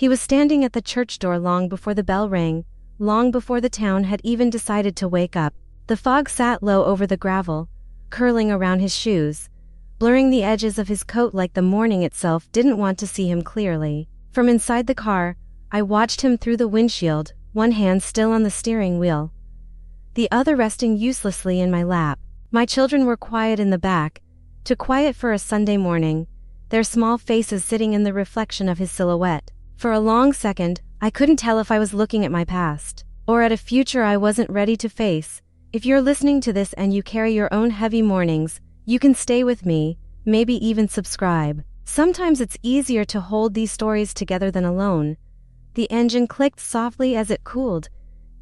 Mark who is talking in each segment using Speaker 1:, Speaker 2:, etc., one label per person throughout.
Speaker 1: He was standing at the church door long before the bell rang, long before the town had even decided to wake up. The fog sat low over the gravel, curling around his shoes, blurring the edges of his coat like the morning itself didn't want to see him clearly. From inside the car, I watched him through the windshield, one hand still on the steering wheel, the other resting uselessly in my lap. My children were quiet in the back, too quiet for a Sunday morning, their small faces sitting in the reflection of his silhouette. For a long second, I couldn't tell if I was looking at my past, or at a future I wasn't ready to face. If you're listening to this and you carry your own heavy mornings, you can stay with me, maybe even subscribe. Sometimes it's easier to hold these stories together than alone. The engine clicked softly as it cooled,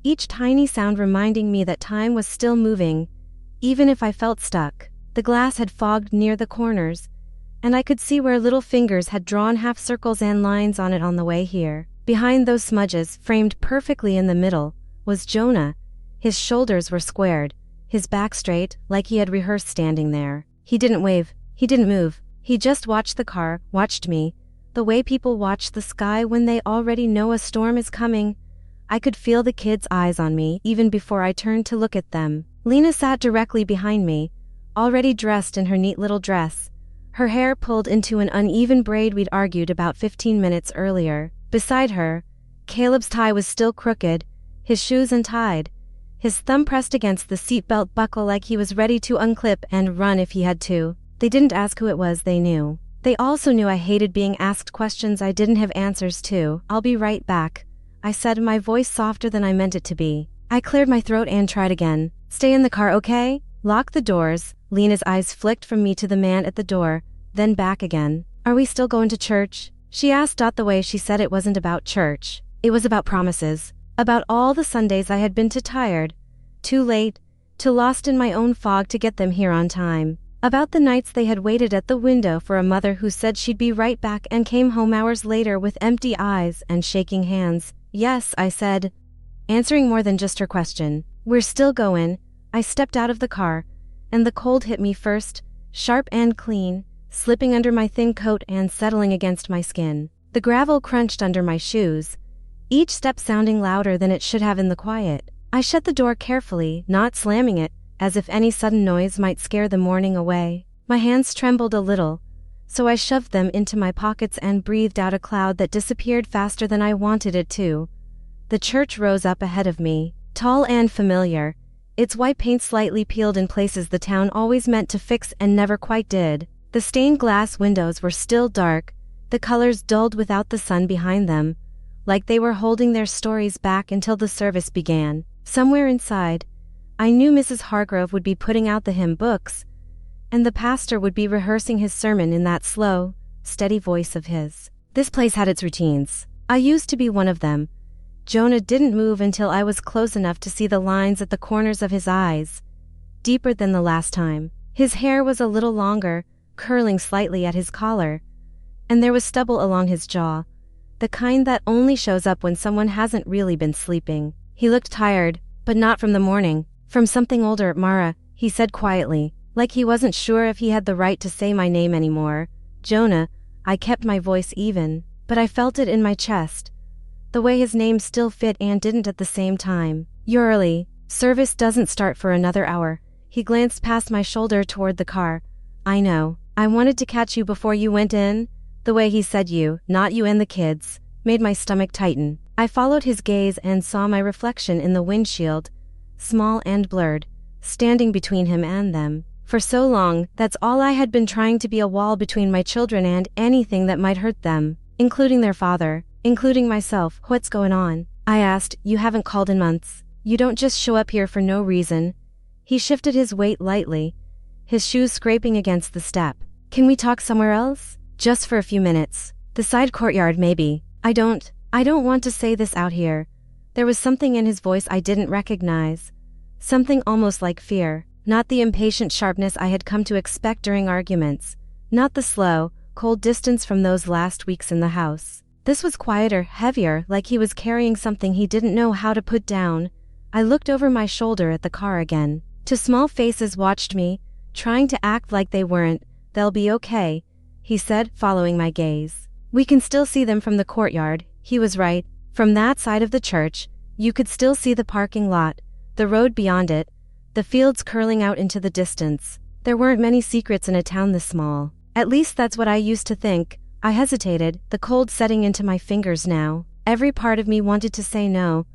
Speaker 1: each tiny sound reminding me that time was still moving, even if I felt stuck. The glass had fogged near the corners, and I could see where little fingers had drawn half circles and lines on it on the way here. Behind those smudges, framed perfectly in the middle, was Jonah. His shoulders were squared, his back straight, like he had rehearsed standing there. He didn't wave, he didn't move, he just watched the car, watched me, the way people watch the sky when they already know a storm is coming. I could feel the kids' eyes on me even before I turned to look at them. Lena sat directly behind me, already dressed in her neat little dress, her hair pulled into an uneven braid we'd argued about 15 minutes earlier. Beside her, Caleb's tie was still crooked, his shoes untied, his thumb pressed against the seatbelt buckle like he was ready to unclip and run if he had to. They didn't ask who it was, they knew. They also knew I hated being asked questions I didn't have answers to. "I'll be right back," I said, my voice softer than I meant it to be. I cleared my throat and tried again. "Stay in the car, okay? Lock the doors." Lena's eyes flicked from me to the man at the door, then back again. "Are we still going to church?" she asked. The way she said it wasn't about church. It was about promises. About all the Sundays I had been too tired, too late, too lost in my own fog to get them here on time. About the nights they had waited at the window for a mother who said she'd be right back and came home hours later with empty eyes and shaking hands. "Yes," I said, answering more than just her question. "We're still going." I stepped out of the car, and the cold hit me first, sharp and clean, slipping under my thin coat and settling against my skin. The gravel crunched under my shoes, each step sounding louder than it should have in the quiet. I shut the door carefully, not slamming it, as if any sudden noise might scare the morning away. My hands trembled a little, so I shoved them into my pockets and breathed out a cloud that disappeared faster than I wanted it to. The church rose up ahead of me, tall and familiar, its white paint slightly peeled in places the town always meant to fix and never quite did. The stained glass windows were still dark, the colors dulled without the sun behind them, like they were holding their stories back until the service began. Somewhere inside, I knew Mrs. Hargrove would be putting out the hymn books, and the pastor would be rehearsing his sermon in that slow, steady voice of his. This place had its routines. I used to be one of them. Jonah didn't move until I was close enough to see the lines at the corners of his eyes, deeper than the last time. His hair was a little longer, curling slightly at his collar, and there was stubble along his jaw, the kind that only shows up when someone hasn't really been sleeping. He looked tired, but not from the morning. "From something older, Mara," he said quietly, like he wasn't sure if he had the right to say my name anymore. "Jonah." I kept my voice even, but I felt it in my chest, the way his name still fit and didn't at the same time. "You're early. Service doesn't start for another hour." He glanced past my shoulder toward the car. "I know. I wanted to catch you before you went in." The way he said "you," not "you and the kids," made my stomach tighten. I followed his gaze and saw my reflection in the windshield, small and blurred, standing between him and them. For so long, that's all I had been, trying to be a wall between my children and anything that might hurt them, including their father, including myself. "What's going on?" I asked. "You haven't called in months. You don't just show up here for no reason." He shifted his weight lightly, his shoes scraping against the step. "Can we talk somewhere else? Just for a few minutes. The side courtyard maybe." I don't want to say this out here." There was something in his voice I didn't recognize. Something almost like fear. Not the impatient sharpness I had come to expect during arguments. Not the slow, cold distance from those last weeks in the house. This was quieter, heavier, like he was carrying something he didn't know how to put down. I looked over my shoulder at the car again. Two small faces watched me, trying to act like they weren't. "They'll be okay," he said, following my gaze. "We can still see them from the courtyard." He was right. From that side of the church, you could still see the parking lot, the road beyond it, the fields curling out into the distance. There weren't many secrets in a town this small. At least that's what I used to think. I hesitated, the cold setting into my fingers now. Every part of me wanted to say no,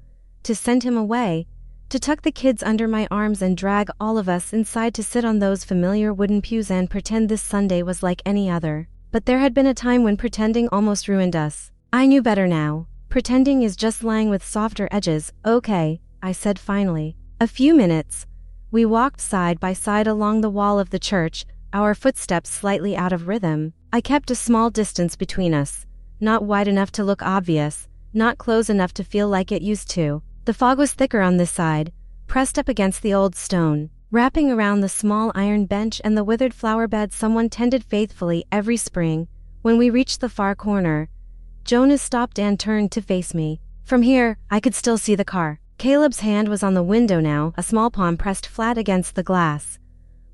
Speaker 1: to send him away, to tuck the kids under my arms and drag all of us inside to sit on those familiar wooden pews and pretend this Sunday was like any other. But there had been a time when pretending almost ruined us. I knew better now. Pretending is just lying with softer edges. Okay, I said finally. A few minutes. We walked side by side along the wall of the church, our footsteps slightly out of rhythm. I kept a small distance between us. Not wide enough to look obvious, not close enough to feel like it used to. The fog was thicker on this side, pressed up against the old stone, wrapping around the small iron bench and the withered flower bed someone tended faithfully every spring. When we reached the far corner, Jonas stopped and turned to face me. From here, I could still see the car. Caleb's hand was on the window now, a small palm pressed flat against the glass.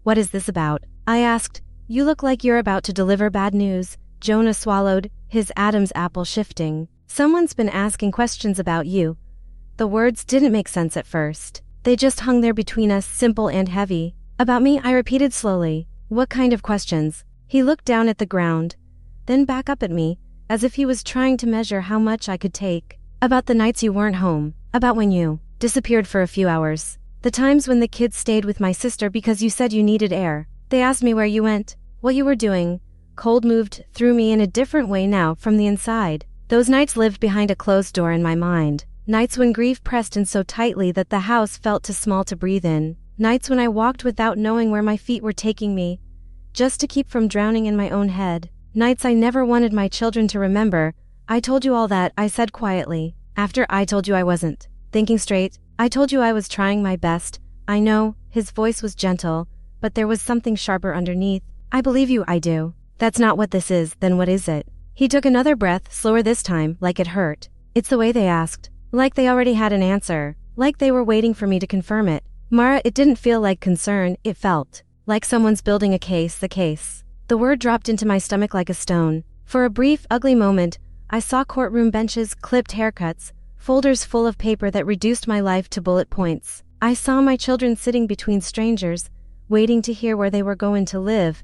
Speaker 1: What is this about? I asked. You look like you're about to deliver bad news. Jonas swallowed, his Adam's apple shifting. Someone's been asking questions about you. The words didn't make sense at first. They just hung there between us, simple and heavy. About me, I repeated slowly. What kind of questions? He looked down at the ground, then back up at me, as if he was trying to measure how much I could take. About the nights you weren't home. About when you disappeared for a few hours. The times when the kids stayed with my sister because you said you needed air. They asked me where you went, what you were doing. Cold moved through me in a different way now from the inside. Those nights lived behind a closed door in my mind. Nights when grief pressed in so tightly that the house felt too small to breathe in. Nights when I walked without knowing where my feet were taking me, just to keep from drowning in my own head. Nights I never wanted my children to remember. I told you all that, I said quietly. After I told you I wasn't thinking straight, I told you I was trying my best. I know, his voice was gentle, but there was something sharper underneath. I believe you, I do. That's not what this is, then what is it? He took another breath, slower this time, like it hurt. It's the way they asked. Like they already had an answer. Like they were waiting for me to confirm it. Mara, it didn't feel like concern, it felt like someone's building a case, the case. The word dropped into my stomach like a stone. For a brief, ugly moment, I saw courtroom benches, clipped haircuts, folders full of paper that reduced my life to bullet points. I saw my children sitting between strangers, waiting to hear where they were going to live.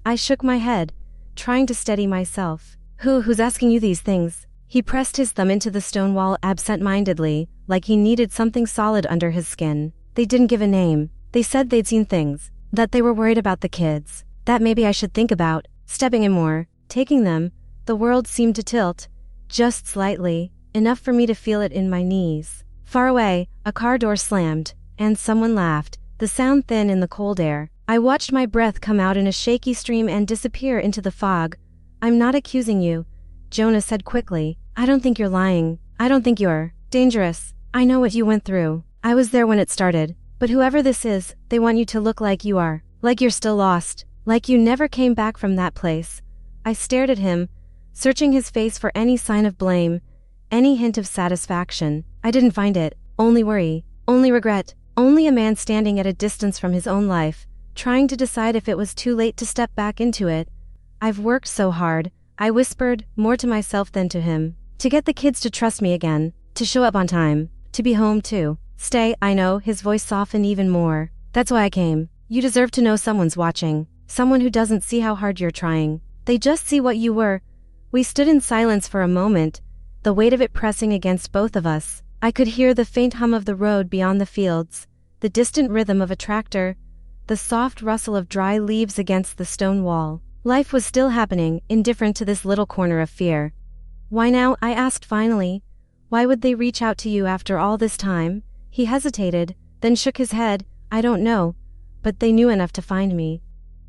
Speaker 1: I shook my head, trying to steady myself. Who's asking you these things? He pressed his thumb into the stone wall absent-mindedly, like he needed something solid under his skin. They didn't give a name. They said they'd seen things. That they were worried about the kids. That maybe I should think about stepping in more, taking them. The world seemed to tilt, just slightly, enough for me to feel it in my knees. Far away, a car door slammed, and someone laughed, the sound thin in the cold air. I watched my breath come out in a shaky stream and disappear into the fog. I'm not accusing you, Jonas said quickly. I don't think you're lying. I don't think you're dangerous. I know what you went through. I was there when it started. But whoever this is, they want you to look like you are. Like you're still lost. Like you never came back from that place. I stared at him, searching his face for any sign of blame, any hint of satisfaction. I didn't find it. Only worry. Only regret. Only a man standing at a distance from his own life, trying to decide if it was too late to step back into it. I've worked so hard, I whispered, more to myself than to him. To get the kids to trust me again, to show up on time, to be home too. Stay, I know, his voice softened even more. That's why I came. You deserve to know someone's watching. Someone who doesn't see how hard you're trying. They just see what you were. We stood in silence for a moment, the weight of it pressing against both of us. I could hear the faint hum of the road beyond the fields, the distant rhythm of a tractor, the soft rustle of dry leaves against the stone wall. Life was still happening, indifferent to this little corner of fear. Why now? I asked finally. Why would they reach out to you after all this time? He hesitated, then shook his head. I don't know, but they knew enough to find me.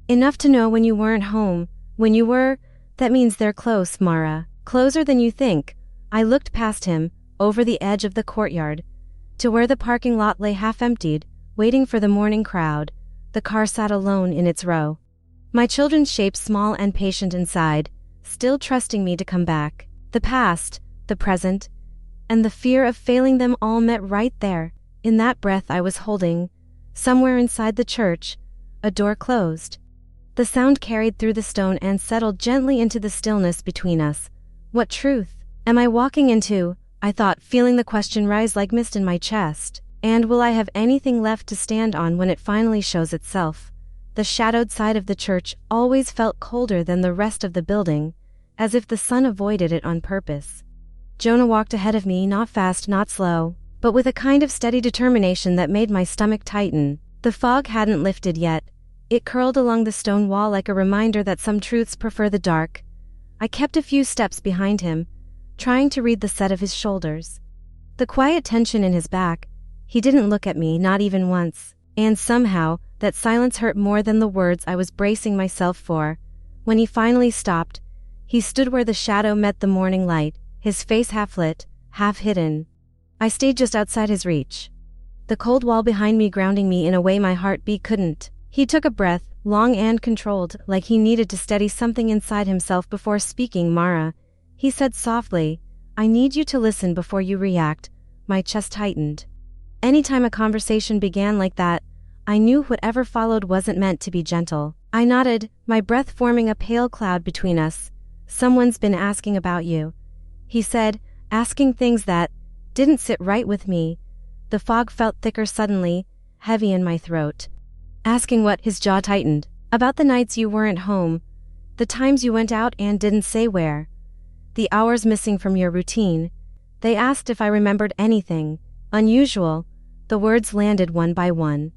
Speaker 1: Enough to know when you weren't home. When you were, that means they're close, Mara. Closer than you think. I looked past him, over the edge of the courtyard, to where the parking lot lay half-emptied, waiting for the morning crowd. The car sat alone in its row. My children's shape small and patient inside, still trusting me to come back. The past, the present, and the fear of failing them all met right there, in that breath I was holding. Somewhere inside the church, a door closed. The sound carried through the stone and settled gently into the stillness between us. What truth? Am I walking into, I thought, feeling the question rise like mist in my chest. And will I have anything left to stand on when it finally shows itself? The shadowed side of the church always felt colder than the rest of the building, as if the sun avoided it on purpose. Jonah walked ahead of me, not fast, not slow, but with a kind of steady determination that made my stomach tighten. The fog hadn't lifted yet. It curled along the stone wall like a reminder that some truths prefer the dark. I kept a few steps behind him, trying to read the set of his shoulders, the quiet tension in his back. He didn't look at me, not even once, and somehow, that silence hurt more than the words I was bracing myself for. When he finally stopped, he stood where the shadow met the morning light, his face half lit, half hidden. I stayed just outside his reach, the cold wall behind me grounding me in a way my heartbeat couldn't. He took a breath, long and controlled, like he needed to steady something inside himself before speaking. Mara, he said softly, I need you to listen before you react. My chest tightened. Anytime a conversation began like that, I knew whatever followed wasn't meant to be gentle. I nodded, my breath forming a pale cloud between us. Someone's been asking about you, he said, asking things that didn't sit right with me. The fog felt thicker suddenly, heavy in my throat. Asking what? His jaw tightened. About the nights you weren't home, the times you went out and didn't say where, the hours missing from your routine. They asked if I remembered anything unusual. The words landed one by one,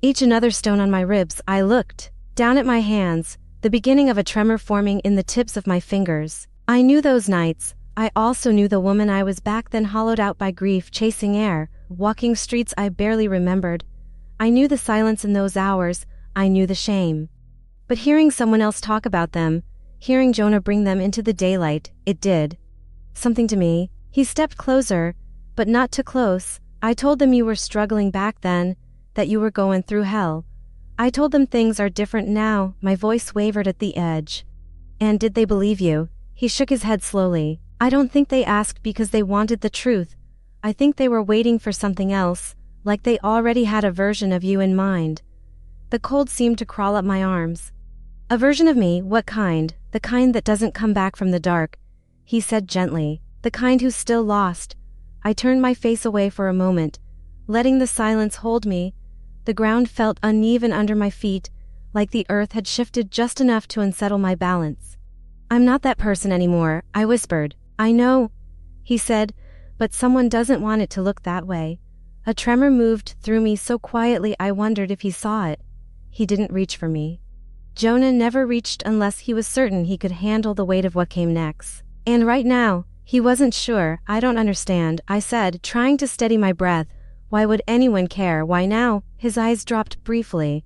Speaker 1: each another stone on my ribs. I looked down at my hands, the beginning of a tremor forming in the tips of my fingers. I knew those nights. I also knew the woman I was back then, hollowed out by grief, chasing air, walking streets I barely remembered. I knew the silence in those hours. I knew the shame. But hearing someone else talk about them, hearing Jonah bring them into the daylight, it did something to me. He stepped closer, but not too close. I told them you were struggling back then, that you were going through hell. I told them things are different now. My voice wavered at the edge. And did they believe you? He shook his head slowly. I don't think they asked because they wanted the truth. I think they were waiting for something else, like they already had a version of you in mind. The cold seemed to crawl up my arms. A version of me? What kind? The kind that doesn't come back from the dark, he said gently. The kind who's still lost. I turned my face away for a moment, letting the silence hold me. The ground felt uneven under my feet, like the earth had shifted just enough to unsettle my balance. I'm not that person anymore, I whispered. I know, he said, but someone doesn't want it to look that way. A tremor moved through me so quietly I wondered if he saw it. He didn't reach for me. Jonah never reached unless he was certain he could handle the weight of what came next. And right now, he wasn't sure. I don't understand, I said, trying to steady my breath. Why would anyone care? Why now? His eyes dropped briefly.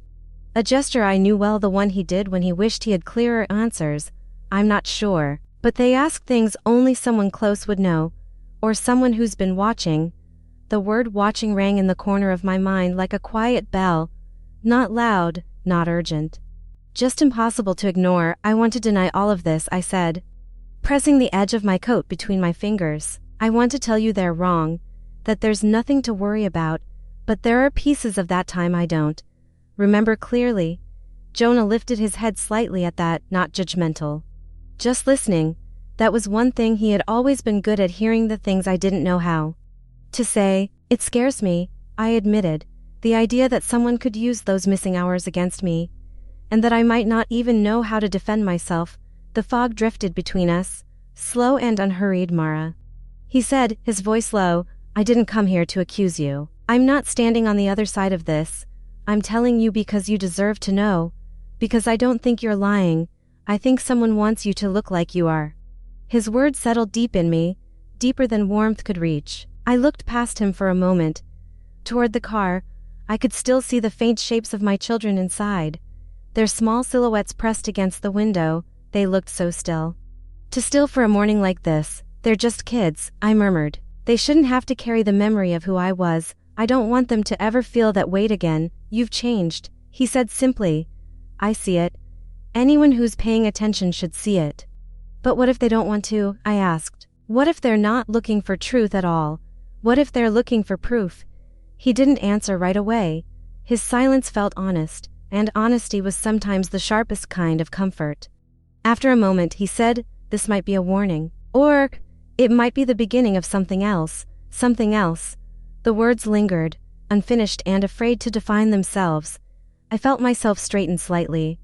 Speaker 1: A gesture I knew well, the one he did when he wished he had clearer answers. I'm not sure. But they ask things only someone close would know. Or someone who's been watching. The word watching rang in the corner of my mind like a quiet bell. Not loud, not urgent. Just impossible to ignore. I want to deny all of this, I said, pressing the edge of my coat between my fingers. I want to tell you they're wrong, that there's nothing to worry about, but there are pieces of that time I don't remember clearly. Jonah lifted his head slightly at that, not judgmental. Just listening. That was one thing he had always been good at, hearing the things I didn't know how to say. It scares me, I admitted, the idea that someone could use those missing hours against me, and that I might not even know how to defend myself. The fog drifted between us, slow and unhurried. Mara, he said, his voice low, I didn't come here to accuse you. I'm not standing on the other side of this. I'm telling you because you deserve to know. Because I don't think you're lying. I think someone wants you to look like you are. His words settled deep in me, deeper than warmth could reach. I looked past him for a moment, toward the car. I could still see the faint shapes of my children inside, their small silhouettes pressed against the window. They looked so still. Too still for a morning like this. They're just kids, I murmured. They shouldn't have to carry the memory of who I was. I don't want them to ever feel that weight again. You've changed, he said simply. I see it. Anyone who's paying attention should see it. But what if they don't want to? I asked. What if they're not looking for truth at all? What if they're looking for proof? He didn't answer right away. His silence felt honest, and honesty was sometimes the sharpest kind of comfort. After a moment he said, this might be a warning. Or, It might be the beginning of something else, something else. The words lingered, unfinished and afraid to define themselves. I felt myself straighten slightly,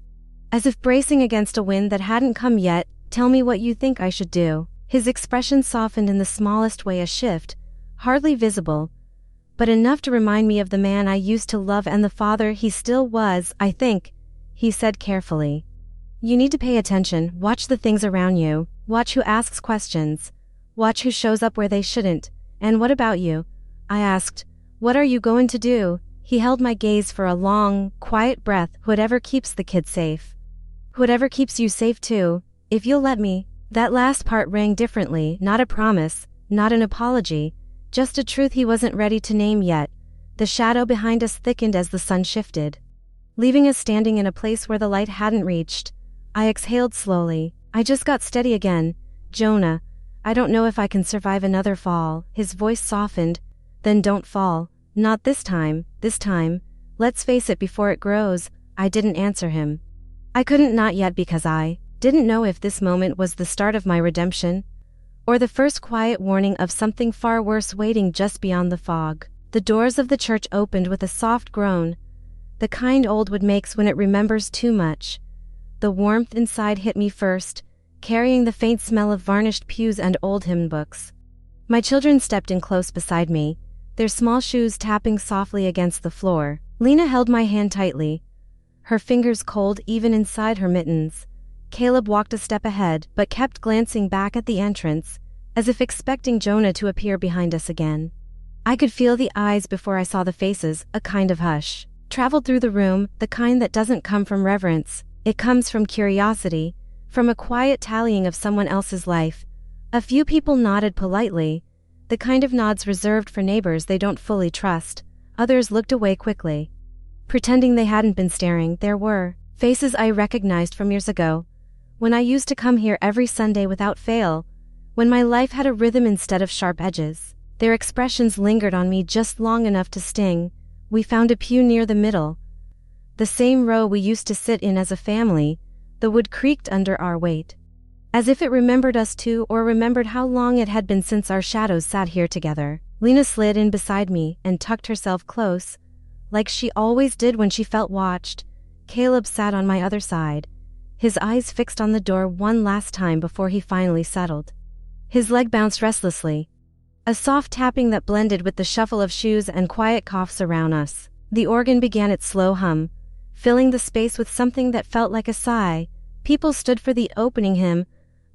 Speaker 1: as if bracing against a wind that hadn't come yet. Tell me what you think I should do. His expression softened in the smallest way, a shift, hardly visible, but enough to remind me of the man I used to love and the father he still was. I think, he said carefully. You need to pay attention, watch the things around you, watch who asks questions, watch who shows up where they shouldn't. And what about you? I asked. What are you going to do? He held my gaze for a long, quiet breath. Whatever keeps the kid safe. Whatever keeps you safe too, if you'll let me. That last part rang differently, not a promise, not an apology, just a truth he wasn't ready to name yet. The shadow behind us thickened as the sun shifted, leaving us standing in a place where the light hadn't reached. I exhaled slowly. I just got steady again. Jonah, I don't know if I can survive another fall. His voice softened. Then don't fall. Not this time, this time. Let's face it before it grows. I didn't answer him. I couldn't, not yet, because I didn't know if this moment was the start of my redemption, or the first quiet warning of something far worse waiting just beyond the fog. The doors of the church opened with a soft groan, the kind old wood makes when it remembers too much. The warmth inside hit me first, carrying the faint smell of varnished pews and old hymn books. My children stepped in close beside me, their small shoes tapping softly against the floor. Lena held my hand tightly, her fingers cold even inside her mittens. Caleb walked a step ahead but kept glancing back at the entrance, as if expecting Jonah to appear behind us again. I could feel the eyes before I saw the faces. A kind of hush traveled through the room, the kind that doesn't come from reverence. It comes from curiosity, from a quiet tallying of someone else's life. A few people nodded politely, the kind of nods reserved for neighbors they don't fully trust. Others looked away quickly, pretending they hadn't been staring. There were faces I recognized from years ago, when I used to come here every Sunday without fail, when my life had a rhythm instead of sharp edges. Their expressions lingered on me just long enough to sting. We found a pew near the middle, the same row we used to sit in as a family. The wood creaked under our weight, as if it remembered us too, or remembered how long it had been since our shadows sat here together. Lena slid in beside me and tucked herself close, like she always did when she felt watched. Caleb sat on my other side, his eyes fixed on the door one last time before he finally settled. His leg bounced restlessly, a soft tapping that blended with the shuffle of shoes and quiet coughs around us. The organ began its slow hum, filling the space with something that felt like a sigh. People stood for the opening hymn.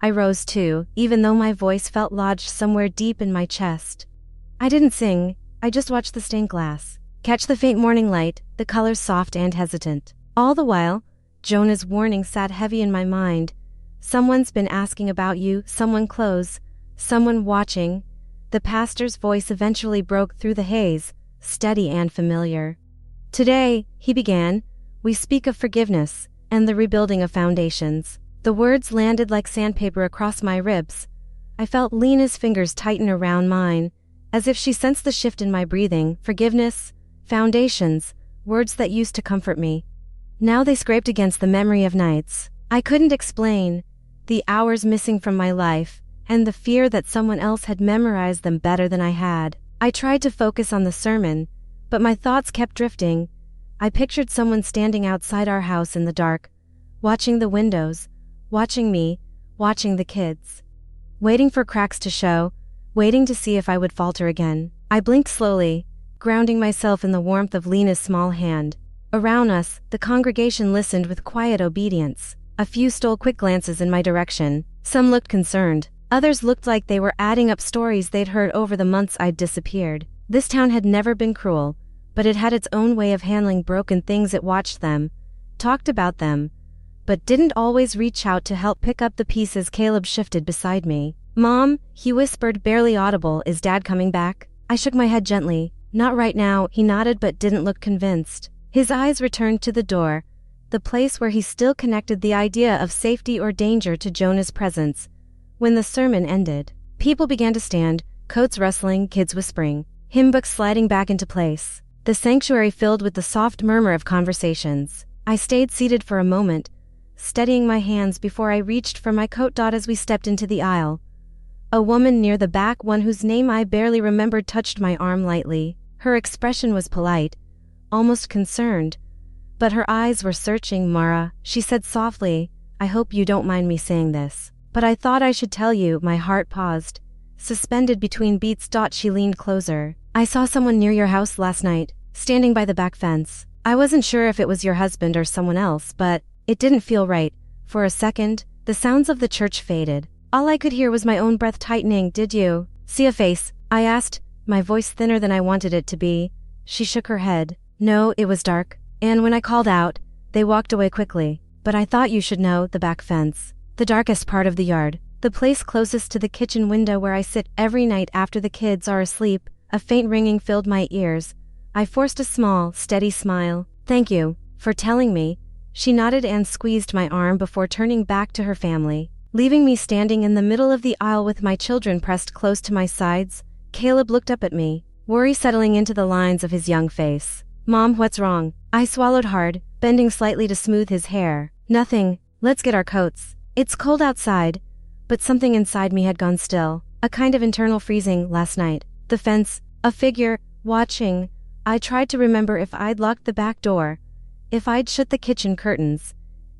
Speaker 1: I rose too, even though my voice felt lodged somewhere deep in my chest. I didn't sing, I just watched the stained glass catch the faint morning light, the colors soft and hesitant. All the while, Jonah's warning sat heavy in my mind. Someone's been asking about you, someone close, someone watching. The pastor's voice eventually broke through the haze, steady and familiar. Today, he began, we speak of forgiveness and the rebuilding of foundations. The words landed like sandpaper across my ribs. I felt Lena's fingers tighten around mine, as if she sensed the shift in my breathing. Forgiveness, foundations, words that used to comfort me. Now they scraped against the memory of nights I couldn't explain, the hours missing from my life, and the fear that someone else had memorized them better than I had. I tried to focus on the sermon, but my thoughts kept drifting. I pictured someone standing outside our house in the dark, watching the windows, watching me, watching the kids, waiting for cracks to show, waiting to see if I would falter again. I blinked slowly, grounding myself in the warmth of Lena's small hand. Around us, the congregation listened with quiet obedience. A few stole quick glances in my direction. Some looked concerned. Others looked like they were adding up stories they'd heard over the months I'd disappeared. This town had never been cruel, but it had its own way of handling broken things. It watched them, talked about them, but didn't always reach out to help pick up the pieces. Caleb shifted beside me. Mom, he whispered, barely audible, is Dad coming back? I shook my head gently. Not right now. He nodded but didn't look convinced. His eyes returned to the door, the place where he still connected the idea of safety or danger to Jonah's presence. When the sermon ended, people began to stand, coats rustling, kids whispering, hymn books sliding back into place. The sanctuary filled with the soft murmur of conversations. I stayed seated for a moment, steadying my hands before I reached for my coat. As we stepped into the aisle, A woman near the back, one whose name I barely remembered, touched my arm lightly. Her expression was polite, almost concerned, but her eyes were searching. "Mara," she said softly, "I hope you don't mind me saying this, but I thought I should tell you." My heart paused, suspended between beats. She leaned closer. "I saw someone near your house last night, standing by the back fence. I wasn't sure if it was your husband or someone else, but it didn't feel right." For a second, the sounds of the church faded. All I could hear was my own breath tightening. "Did you see a face?" I asked, my voice thinner than I wanted it to be. She shook her head. "No, it was dark, and when I called out, they walked away quickly. But I thought you should know, the back fence. The darkest part of the yard. The place closest to the kitchen window where I sit every night after the kids are asleep." A faint ringing filled my ears. I forced a small, steady smile. "Thank you for telling me." She nodded and squeezed my arm before turning back to her family, leaving me standing in the middle of the aisle with my children pressed close to my sides. Caleb looked up at me, worry settling into the lines of his young face. "Mom, what's wrong?" I swallowed hard, bending slightly to smooth his hair. "Nothing. Let's get our coats. It's cold outside." But something inside me had gone still, a kind of internal freezing. Last night, the fence, a figure, watching. I tried to remember if I'd locked the back door, if I'd shut the kitchen curtains,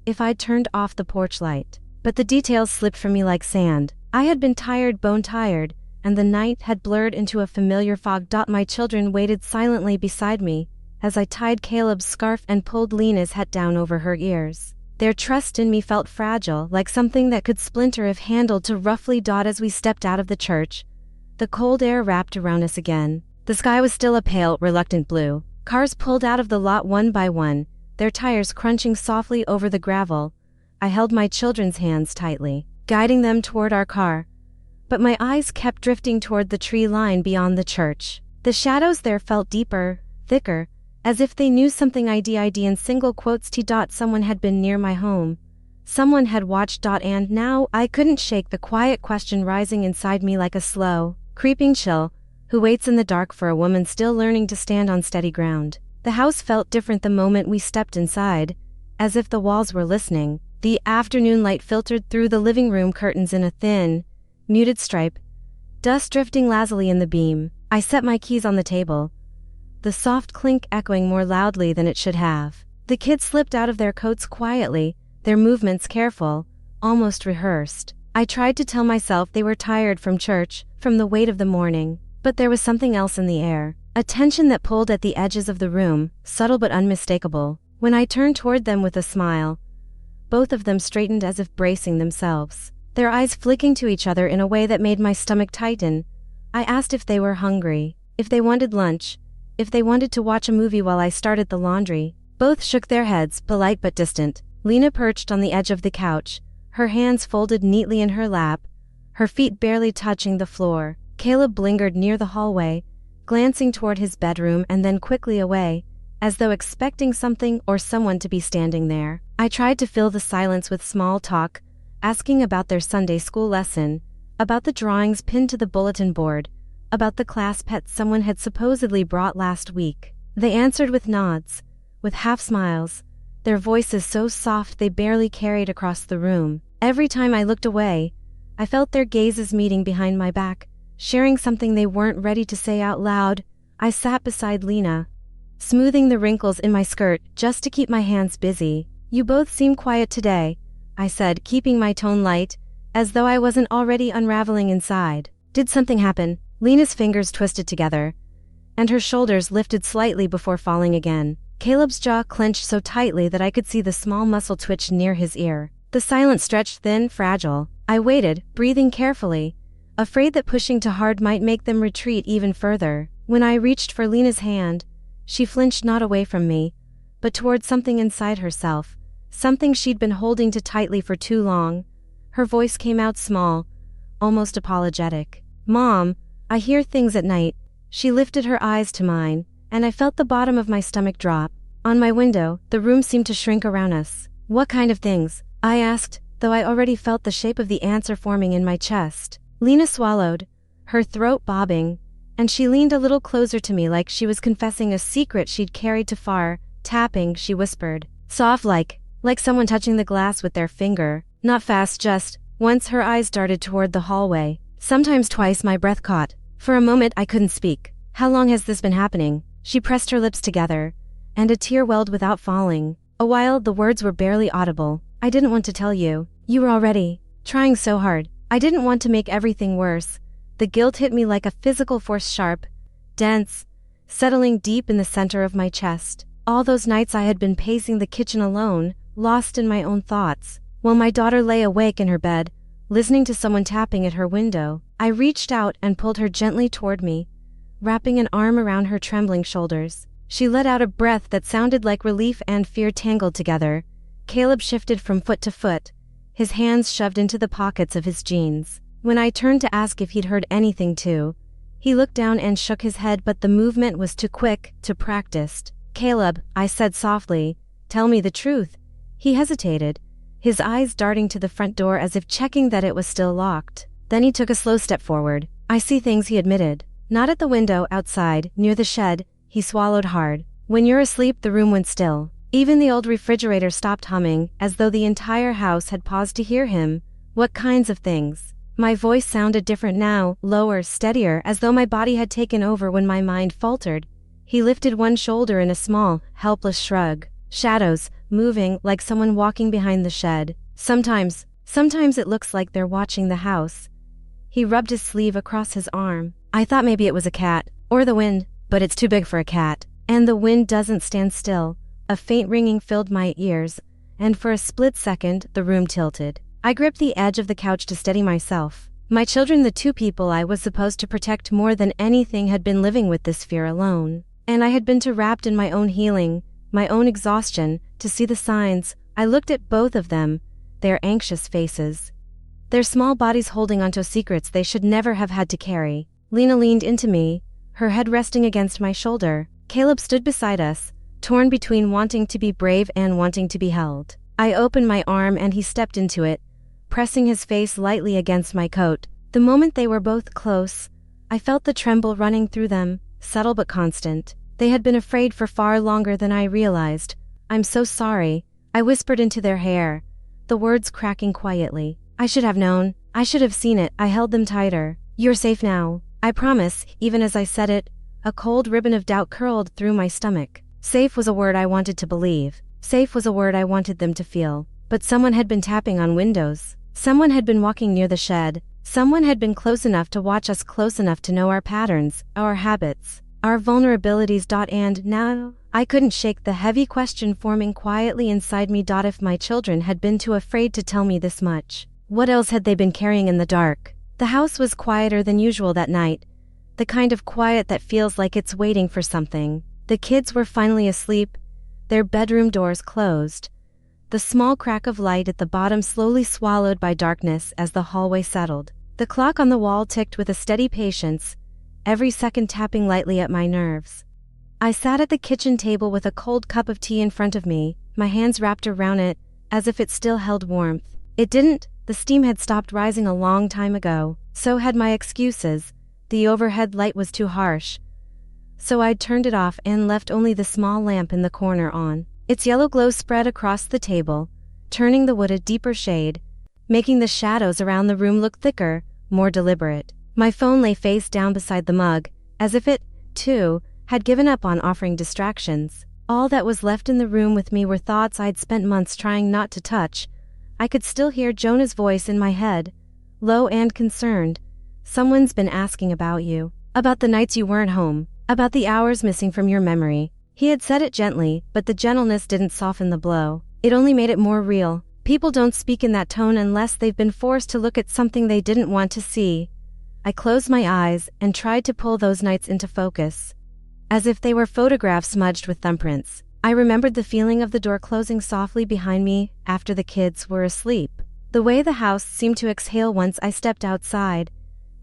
Speaker 1: if I'd turned off the porch light. But the details slipped from me like sand. I had been tired, bone-tired, and the night had blurred into a familiar fog. My children waited silently beside me as I tied Caleb's scarf and pulled Lena's hat down over her ears. Their trust in me felt fragile, like something that could splinter if handled too roughly. As we stepped out of the church, the cold air wrapped around us again. The sky was still a pale, reluctant blue. Cars pulled out of the lot one by one, their tires crunching softly over the gravel. I held my children's hands tightly, guiding them toward our car. But my eyes kept drifting toward the tree line beyond the church. The shadows there felt deeper, thicker, as if they knew something. ID in single quotes. Someone had been near my home. Someone had watched. And now I couldn't shake the quiet question rising inside me like a slow, creeping chill. Who waits in the dark for a woman still learning to stand on steady ground? The house felt different the moment we stepped inside, as if the walls were listening. The afternoon light filtered through the living room curtains in a thin, muted stripe, dust drifting lazily in the beam. I set my keys on the table, the soft clink echoing more loudly than it should have. The kids slipped out of their coats quietly, their movements careful, almost rehearsed. I tried to tell myself they were tired from church, from the weight of the morning. But there was something else in the air, a tension that pulled at the edges of the room, subtle but unmistakable. When I turned toward them with a smile, both of them straightened as if bracing themselves, their eyes flicking to each other in a way that made my stomach tighten. I asked if they were hungry, if they wanted lunch, if they wanted to watch a movie while I started the laundry. Both shook their heads, polite but distant. Lena perched on the edge of the couch, her hands folded neatly in her lap, her feet barely touching the floor. Caleb lingered near the hallway, glancing toward his bedroom and then quickly away, as though expecting something or someone to be standing there. I tried to fill the silence with small talk, asking about their Sunday school lesson, about the drawings pinned to the bulletin board, about the class pet someone had supposedly brought last week. They answered with nods, with half smiles, their voices so soft they barely carried across the room. Every time I looked away, I felt their gazes meeting behind my back, sharing something they weren't ready to say out loud. I sat beside Lena, smoothing the wrinkles in my skirt just to keep my hands busy. "You both seem quiet today," I said, keeping my tone light, as though I wasn't already unraveling inside. "Did something happen?" Lena's fingers twisted together, and her shoulders lifted slightly before falling again. Caleb's jaw clenched so tightly that I could see the small muscle twitch near his ear. The silence stretched thin, fragile. I waited, breathing carefully, afraid that pushing too hard might make them retreat even further. When I reached for Lena's hand, she flinched, not away from me, but toward something inside herself, something she'd been holding too tightly for too long. Her voice came out small, almost apologetic. "Mom, I hear things at night." She lifted her eyes to mine, and I felt the bottom of my stomach drop. On my window, the room seemed to shrink around us. "What kind of things?" I asked, though I already felt the shape of the answer forming in my chest. Lena swallowed, her throat bobbing, and she leaned a little closer to me like she was confessing a secret she'd carried too far. Tapping, she whispered. Soft, like someone touching the glass with their finger. Not fast, just once. Her eyes darted toward the hallway, Sometimes twice my breath caught. For a moment I couldn't speak. How long has this been happening? She pressed her lips together, and a tear welled without falling. A while the words were barely audible. I didn't want to tell you. You were already trying so hard. I didn't want to make everything worse. The guilt hit me like a physical force, sharp, dense, settling deep in the center of my chest. All those nights I had been pacing the kitchen alone, lost in my own thoughts, while my daughter lay awake in her bed, listening to someone tapping at her window. I reached out and pulled her gently toward me, wrapping an arm around her trembling shoulders. She let out a breath that sounded like relief and fear tangled together. Caleb shifted from foot to foot, his hands shoved into the pockets of his jeans. When I turned to ask if he'd heard anything too, he looked down and shook his head, but the movement was too quick, too practiced. Caleb, I said softly, tell me the truth. He hesitated, his eyes darting to the front door as if checking that it was still locked. Then he took a slow step forward. I see things, he admitted. Not at the window, outside, near the shed. He swallowed hard. When you're asleep, the room went still. Even the old refrigerator stopped humming, as though the entire house had paused to hear him. What kinds of things? My voice sounded different now, lower, steadier, as though my body had taken over when my mind faltered. He lifted one shoulder in a small, helpless shrug. Shadows, moving, like someone walking behind the shed. Sometimes it looks like they're watching the house. He rubbed his sleeve across his arm. I thought maybe it was a cat, or the wind, but it's too big for a cat. And the wind doesn't stand still. A faint ringing filled my ears, and for a split second, the room tilted. I gripped the edge of the couch to steady myself. My children, the two people I was supposed to protect more than anything, had been living with this fear alone. And I had been too wrapped in my own healing, my own exhaustion, to see the signs. I looked at both of them, their anxious faces, their small bodies holding onto secrets they should never have had to carry. Lena leaned into me, her head resting against my shoulder. Caleb stood beside us, torn between wanting to be brave and wanting to be held. I opened my arm and he stepped into it, pressing his face lightly against my coat. The moment they were both close, I felt the tremble running through them, subtle but constant. They had been afraid for far longer than I realized. I'm so sorry, I whispered into their hair, the words cracking quietly. I should have known. I should have seen it. I held them tighter. You're safe now. I promise. Even as I said it, a cold ribbon of doubt curled through my stomach. Safe was a word I wanted to believe. Safe was a word I wanted them to feel. But someone had been tapping on windows. Someone had been walking near the shed. Someone had been close enough to watch us, close enough to know our patterns, our habits, our vulnerabilities. And now, I couldn't shake the heavy question forming quietly inside me. If my children had been too afraid to tell me this much, what else had they been carrying in the dark? The house was quieter than usual that night, the kind of quiet that feels like it's waiting for something. The kids were finally asleep, their bedroom doors closed, the small crack of light at the bottom slowly swallowed by darkness as the hallway settled. The clock on the wall ticked with a steady patience, every second tapping lightly at my nerves. I sat at the kitchen table with a cold cup of tea in front of me, my hands wrapped around it, as if it still held warmth. It didn't. The steam had stopped rising a long time ago. So had my excuses. The overhead light was too harsh, so I'd turned it off and left only the small lamp in the corner on. Its yellow glow spread across the table, turning the wood a deeper shade, making the shadows around the room look thicker, more deliberate. My phone lay face down beside the mug, as if it, too, had given up on offering distractions. All that was left in the room with me were thoughts I'd spent months trying not to touch. I could still hear Jonah's voice in my head, low and concerned. Someone's been asking about you, about the nights you weren't home, about the hours missing from your memory. He had said it gently, but the gentleness didn't soften the blow. It only made it more real. People don't speak in that tone unless they've been forced to look at something they didn't want to see. I closed my eyes and tried to pull those nights into focus, as if they were photographs smudged with thumbprints. I remembered the feeling of the door closing softly behind me after the kids were asleep. The way the house seemed to exhale once I stepped outside,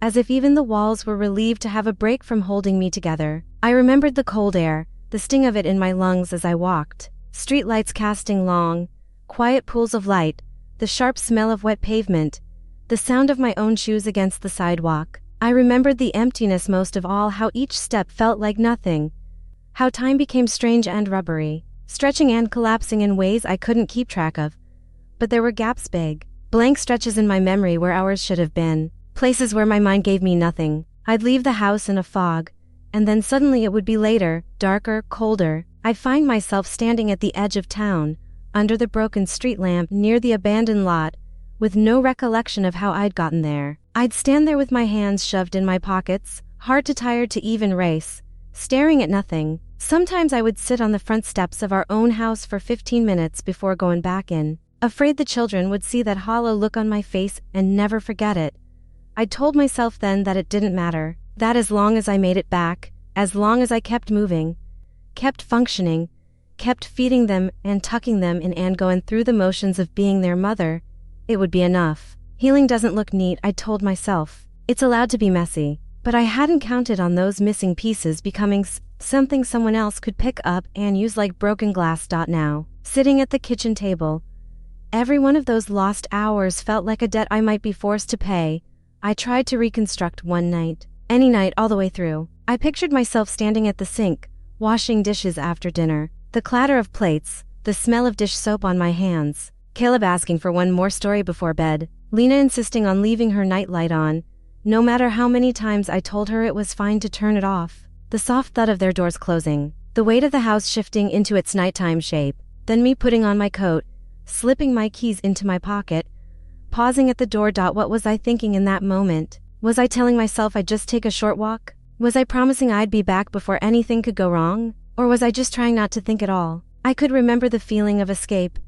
Speaker 1: as if even the walls were relieved to have a break from holding me together. I remembered the cold air, the sting of it in my lungs as I walked, streetlights casting long, quiet pools of light, the sharp smell of wet pavement, the sound of my own shoes against the sidewalk. I remembered the emptiness most of all, how each step felt like nothing, how time became strange and rubbery, stretching and collapsing in ways I couldn't keep track of. But there were gaps, big, blank stretches in my memory where hours should have been. Places where my mind gave me nothing. I'd leave the house in a fog, and then suddenly it would be later, darker, colder. I'd find myself standing at the edge of town, under the broken street lamp near the abandoned lot, with no recollection of how I'd gotten there. I'd stand there with my hands shoved in my pockets, hard too tired to even race, staring at nothing. Sometimes I would sit on the front steps of our own house for 15 minutes before going back in, afraid the children would see that hollow look on my face and never forget it. I told myself then that it didn't matter, that as long as I made it back, as long as I kept moving, kept functioning, kept feeding them and tucking them in and going through the motions of being their mother, it would be enough. Healing doesn't look neat, I told myself. It's allowed to be messy. But I hadn't counted on those missing pieces becoming something someone else could pick up and use like broken glass. Now, sitting at the kitchen table, every one of those lost hours felt like a debt I might be forced to pay. I tried to reconstruct one night, any night all the way through. I pictured myself standing at the sink, washing dishes after dinner, the clatter of plates, the smell of dish soap on my hands, Caleb asking for one more story before bed, Lena insisting on leaving her nightlight on, no matter how many times I told her it was fine to turn it off, the soft thud of their doors closing, the weight of the house shifting into its nighttime shape, then me putting on my coat, slipping my keys into my pocket, pausing at the door. What was I thinking in that moment? Was I telling myself I'd just take a short walk? Was I promising I'd be back before anything could go wrong? Or was I just trying not to think at all? I could remember the feeling of escape,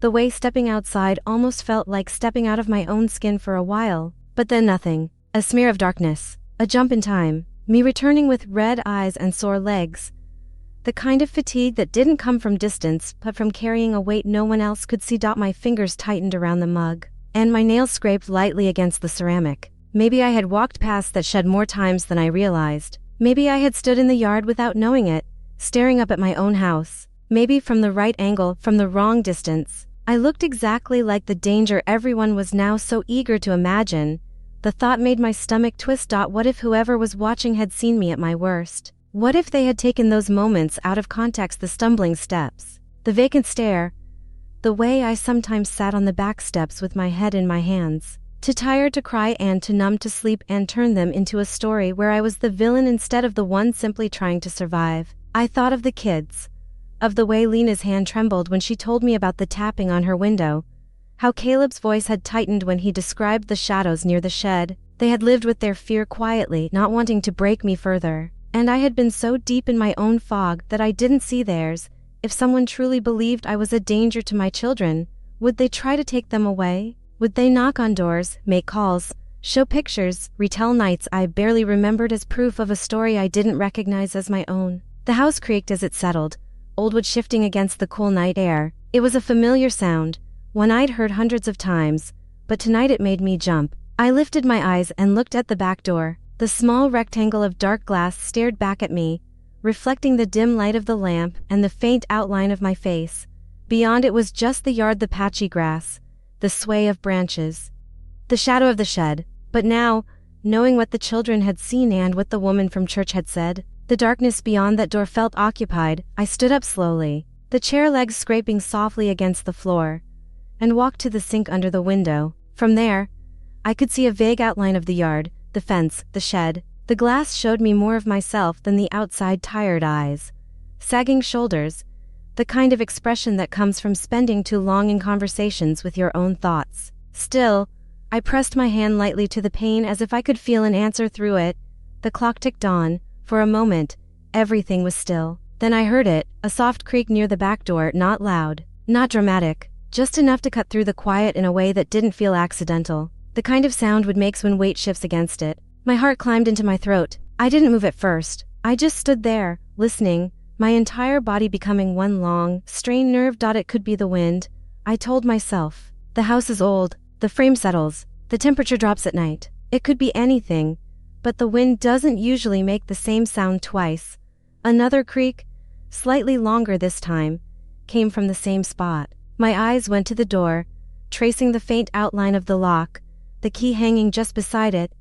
Speaker 1: the way stepping outside almost felt like stepping out of my own skin for a while, but then nothing. A smear of darkness, a jump in time, me returning with red eyes and sore legs. The kind of fatigue that didn't come from distance but from carrying a weight no one else could see. My fingers tightened around the mug, and my nails scraped lightly against the ceramic. Maybe I had walked past that shed more times than I realized. Maybe I had stood in the yard without knowing it, staring up at my own house. Maybe from the right angle, from the wrong distance. I looked exactly like the danger everyone was now so eager to imagine. The thought made my stomach twist. What if whoever was watching had seen me at my worst? What if they had taken those moments out of context, the stumbling steps, the vacant stare, the way I sometimes sat on the back steps with my head in my hands, too tired to cry and too numb to sleep, and turned them into a story where I was the villain instead of the one simply trying to survive. I thought of the kids, of the way Lena's hand trembled when she told me about the tapping on her window, how Caleb's voice had tightened when he described the shadows near the shed. They had lived with their fear quietly, not wanting to break me further. And I had been so deep in my own fog that I didn't see theirs. If someone truly believed I was a danger to my children, would they try to take them away? Would they knock on doors, make calls, show pictures, retell nights I barely remembered as proof of a story I didn't recognize as my own? The house creaked as it settled, old wood shifting against the cool night air. It was a familiar sound, one I'd heard hundreds of times, but tonight it made me jump. I lifted my eyes and looked at the back door. The small rectangle of dark glass stared back at me, reflecting the dim light of the lamp and the faint outline of my face. Beyond it was just the yard, the patchy grass, the sway of branches, the shadow of the shed. But now, knowing what the children had seen and what the woman from church had said, the darkness beyond that door felt occupied. I stood up slowly, the chair legs scraping softly against the floor, and walked to the sink under the window. From there, I could see a vague outline of the yard, the fence, the shed. The glass showed me more of myself than the outside. Tired eyes, sagging shoulders, the kind of expression that comes from spending too long in conversations with your own thoughts. Still, I pressed my hand lightly to the pane as if I could feel an answer through it. The clock ticked on. For a moment, everything was still. Then I heard it, a soft creak near the back door, not loud, not dramatic, just enough to cut through the quiet in a way that didn't feel accidental. The kind of sound would make when weight shifts against it. My heart climbed into my throat. I didn't move at first. I just stood there, listening, my entire body becoming one long, strained nerve. It could be the wind, I told myself. The house is old, the frame settles, the temperature drops at night. It could be anything, but the wind doesn't usually make the same sound twice. Another creak, slightly longer this time, came from the same spot. My eyes went to the door, tracing the faint outline of the lock, the key hanging just beside it,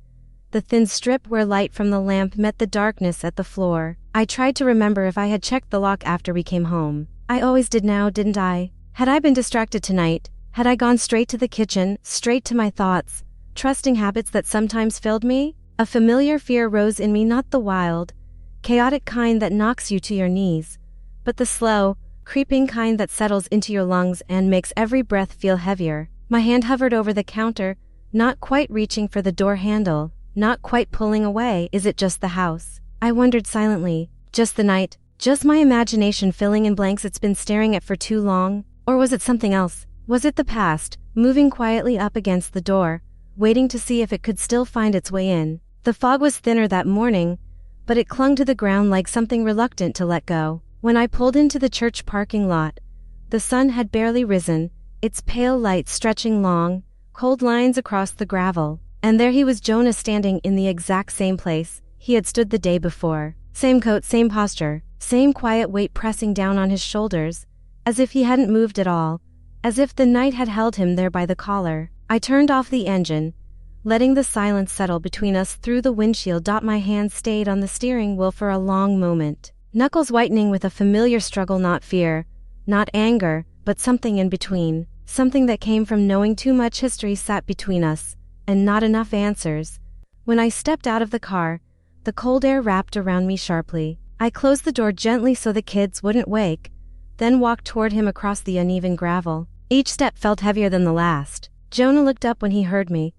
Speaker 1: the thin strip where light from the lamp met the darkness at the floor. I tried to remember if I had checked the lock after we came home. I always did now, didn't I? Had I been distracted tonight? Had I gone straight to the kitchen, straight to my thoughts, trusting habits that sometimes failed me? A familiar fear rose in me, not the wild, chaotic kind that knocks you to your knees, but the slow, creeping kind that settles into your lungs and makes every breath feel heavier. My hand hovered over the counter, not quite reaching for the door handle, not quite pulling away. Is it just the house? I wondered silently. Just the night? Just my imagination filling in blanks it's been staring at for too long? Or was it something else? Was it the past, moving quietly up against the door, waiting to see if it could still find its way in? The fog was thinner that morning, but it clung to the ground like something reluctant to let go. When I pulled into the church parking lot, the sun had barely risen, its pale light stretching long, cold lines across the gravel. And there he was, Jonah, standing in the exact same place he had stood the day before. Same coat, same posture, same quiet weight pressing down on his shoulders, as if he hadn't moved at all, as if the night had held him there by the collar. I turned off the engine, letting the silence settle between us through the windshield. My hand stayed on the steering wheel for a long moment, knuckles whitening with a familiar struggle, not fear, not anger, but something in between, something that came from knowing too much history sat between us, and not enough answers. When I stepped out of the car, the cold air wrapped around me sharply. I closed the door gently so the kids wouldn't wake, then walked toward him across the uneven gravel. Each step felt heavier than the last. Jonah looked up when he heard me,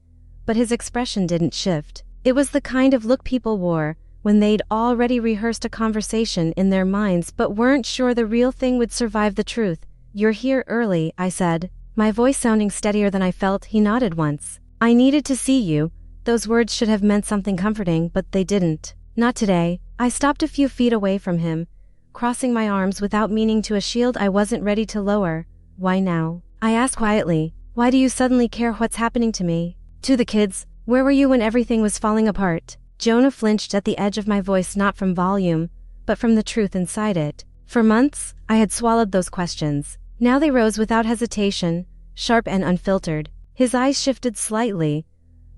Speaker 1: but his expression didn't shift. It was the kind of look people wore when they'd already rehearsed a conversation in their minds but weren't sure the real thing would survive the truth. "You're here early," I said, my voice sounding steadier than I felt. He nodded once. "I needed to see you." Those words should have meant something comforting, but they didn't. Not today. I stopped a few feet away from him, crossing my arms without meaning to, a shield I wasn't ready to lower. "Why now?" I asked quietly. "Why do you suddenly care what's happening to me? To the kids? Where were you when everything was falling apart?" Jonah flinched at the edge of my voice, not from volume, but from the truth inside it. For months, I had swallowed those questions. Now they rose without hesitation, sharp and unfiltered. His eyes shifted slightly,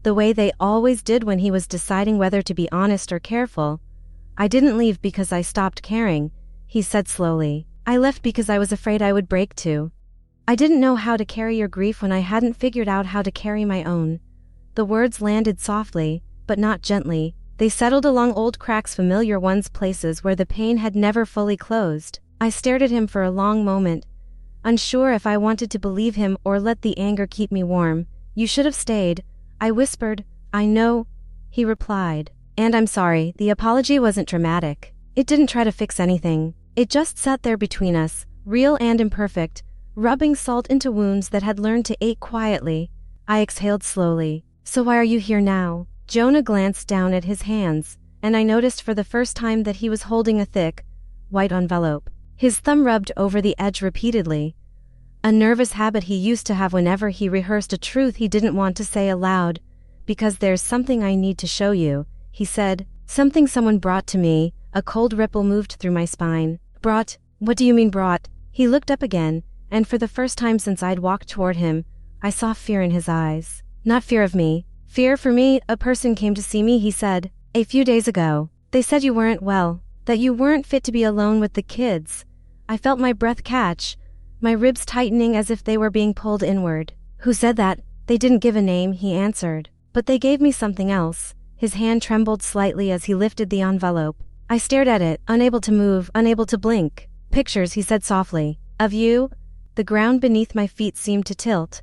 Speaker 1: the way they always did when he was deciding whether to be honest or careful. "I didn't leave because I stopped caring," he said slowly. "I left because I was afraid I would break too. I didn't know how to carry your grief when I hadn't figured out how to carry my own." The words landed softly, but not gently. They settled along old cracks, familiar ones, places where the pain had never fully closed. I stared at him for a long moment, unsure if I wanted to believe him or let the anger keep me warm. "You should have stayed," I whispered. "I know," he replied. "And I'm sorry." The apology wasn't dramatic. It didn't try to fix anything. It just sat there between us, real and imperfect, rubbing salt into wounds that had learned to ache quietly. I exhaled slowly. "So why are you here now?" Jonah glanced down at his hands, and I noticed for the first time that he was holding a thick, white envelope. His thumb rubbed over the edge repeatedly, a nervous habit he used to have whenever he rehearsed a truth he didn't want to say aloud. "Because there's something I need to show you," he said. "Something someone brought to me." A cold ripple moved through my spine. "Brought? What do you mean brought?" He looked up again, and for the first time since I'd walked toward him, I saw fear in his eyes. "Not fear of me. Fear for me. A person came to see me," he said. "A few days ago. They said you weren't well, that you weren't fit to be alone with the kids." I felt my breath catch, my ribs tightening as if they were being pulled inward. "Who said that?" "They didn't give a name," he answered. "But they gave me something else." His hand trembled slightly as he lifted the envelope. I stared at it, unable to move, unable to blink. "Pictures," he said softly. "Of you?" The ground beneath my feet seemed to tilt,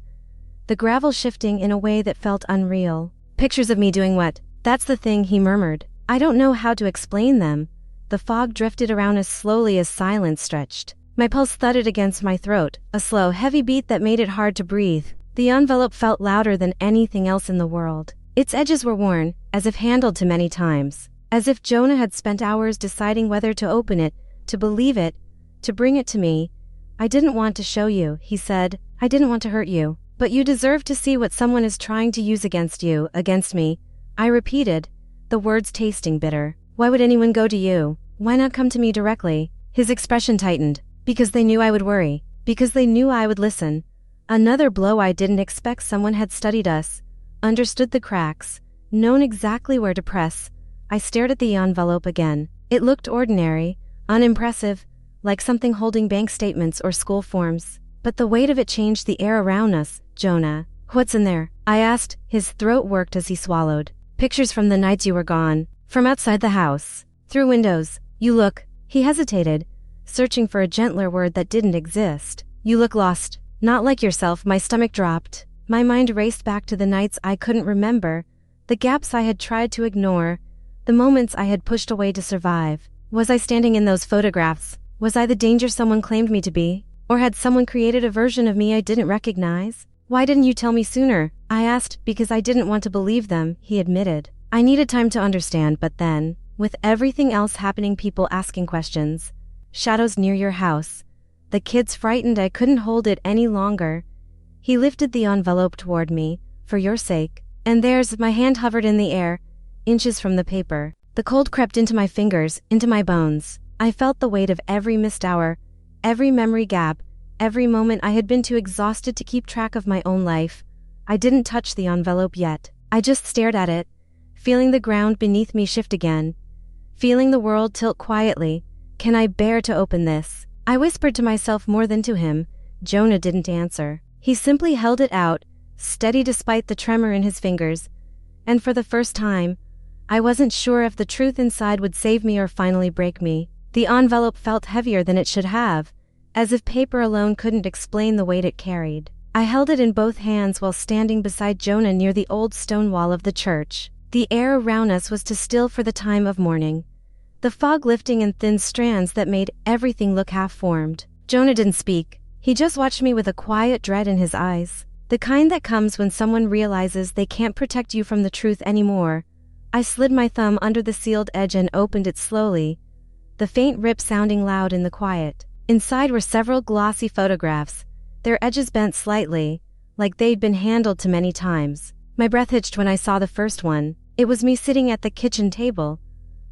Speaker 1: the gravel shifting in a way that felt unreal. "Pictures of me doing what?" "That's the thing," he murmured. "I don't know how to explain them." The fog drifted around as slowly as silence stretched. My pulse thudded against my throat, a slow, heavy beat that made it hard to breathe. The envelope felt louder than anything else in the world. Its edges were worn, as if handled too many times. As if Jonah had spent hours deciding whether to open it, to believe it, to bring it to me. "I didn't want to show you," he said. "I didn't want to hurt you. But you deserve to see what someone is trying to use against you, against me," I repeated, the words tasting bitter. "Why would anyone go to you? Why not come to me directly?" His expression tightened. "Because they knew I would worry. Because they knew I would listen." Another blow. I didn't expect. Someone had studied us, understood the cracks, known exactly where to press. I stared at the envelope again. It looked ordinary, unimpressive, like something holding bank statements or school forms. But the weight of it changed the air around us. "Jonah, What's in there? I asked. His throat worked as he swallowed. Pictures from the nights you were gone. From outside the house. Through windows. You look. He hesitated, searching for a gentler word that didn't exist. You look lost. Not like yourself. My stomach dropped. My mind raced back to the nights I couldn't remember, the gaps I had tried to ignore, the moments I had pushed away to survive. Was I standing in those photographs? Was I the danger someone claimed me to be? Or had someone created a version of me I didn't recognize? Why didn't you tell me sooner? I asked. Because I didn't want to believe them, he admitted. I needed time to understand, but then, with everything else happening, people asking questions, shadows near your house, the kids frightened, I couldn't hold it any longer. He lifted the envelope toward me. For your sake. And theirs. My hand hovered in the air, inches from the paper. The cold crept into my fingers, into my bones. I felt the weight of every missed hour, every memory gap, every moment I had been too exhausted to keep track of my own life. I didn't touch the envelope yet. I just stared at it, feeling the ground beneath me shift again, feeling the world tilt quietly. Can I bear to open this? I whispered to myself more than to him. Jonah didn't answer. He simply held it out, steady despite the tremor in his fingers. And for the first time, I wasn't sure if the truth inside would save me or finally break me. The envelope felt heavier than it should have, as if paper alone couldn't explain the weight it carried. I held it in both hands while standing beside Jonah near the old stone wall of the church. The air around us was too still for the time of morning, the fog lifting in thin strands that made everything look half-formed. Jonah didn't speak. He just watched me with a quiet dread in his eyes, the kind that comes when someone realizes they can't protect you from the truth anymore. I slid my thumb under the sealed edge and opened it slowly, the faint rip sounding loud in the quiet. Inside were several glossy photographs, their edges bent slightly, like they'd been handled too many times. My breath hitched when I saw the first one. It was me sitting at the kitchen table,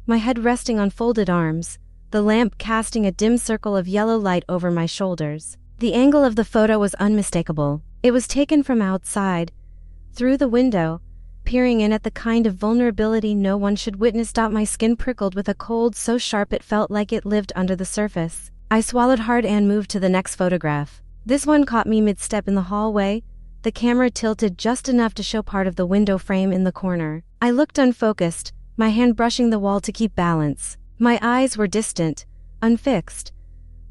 Speaker 1: my head resting on folded arms, the lamp casting a dim circle of yellow light over my shoulders. The angle of the photo was unmistakable. It was taken from outside, through the window, peering in at the kind of vulnerability no one should witness. My skin prickled with a cold so sharp it felt like it lived under the surface. I swallowed hard and moved to the next photograph. This one caught me mid-step in the hallway, the camera tilted just enough to show part of the window frame in the corner. I looked unfocused, my hand brushing the wall to keep balance. My eyes were distant, unfixed,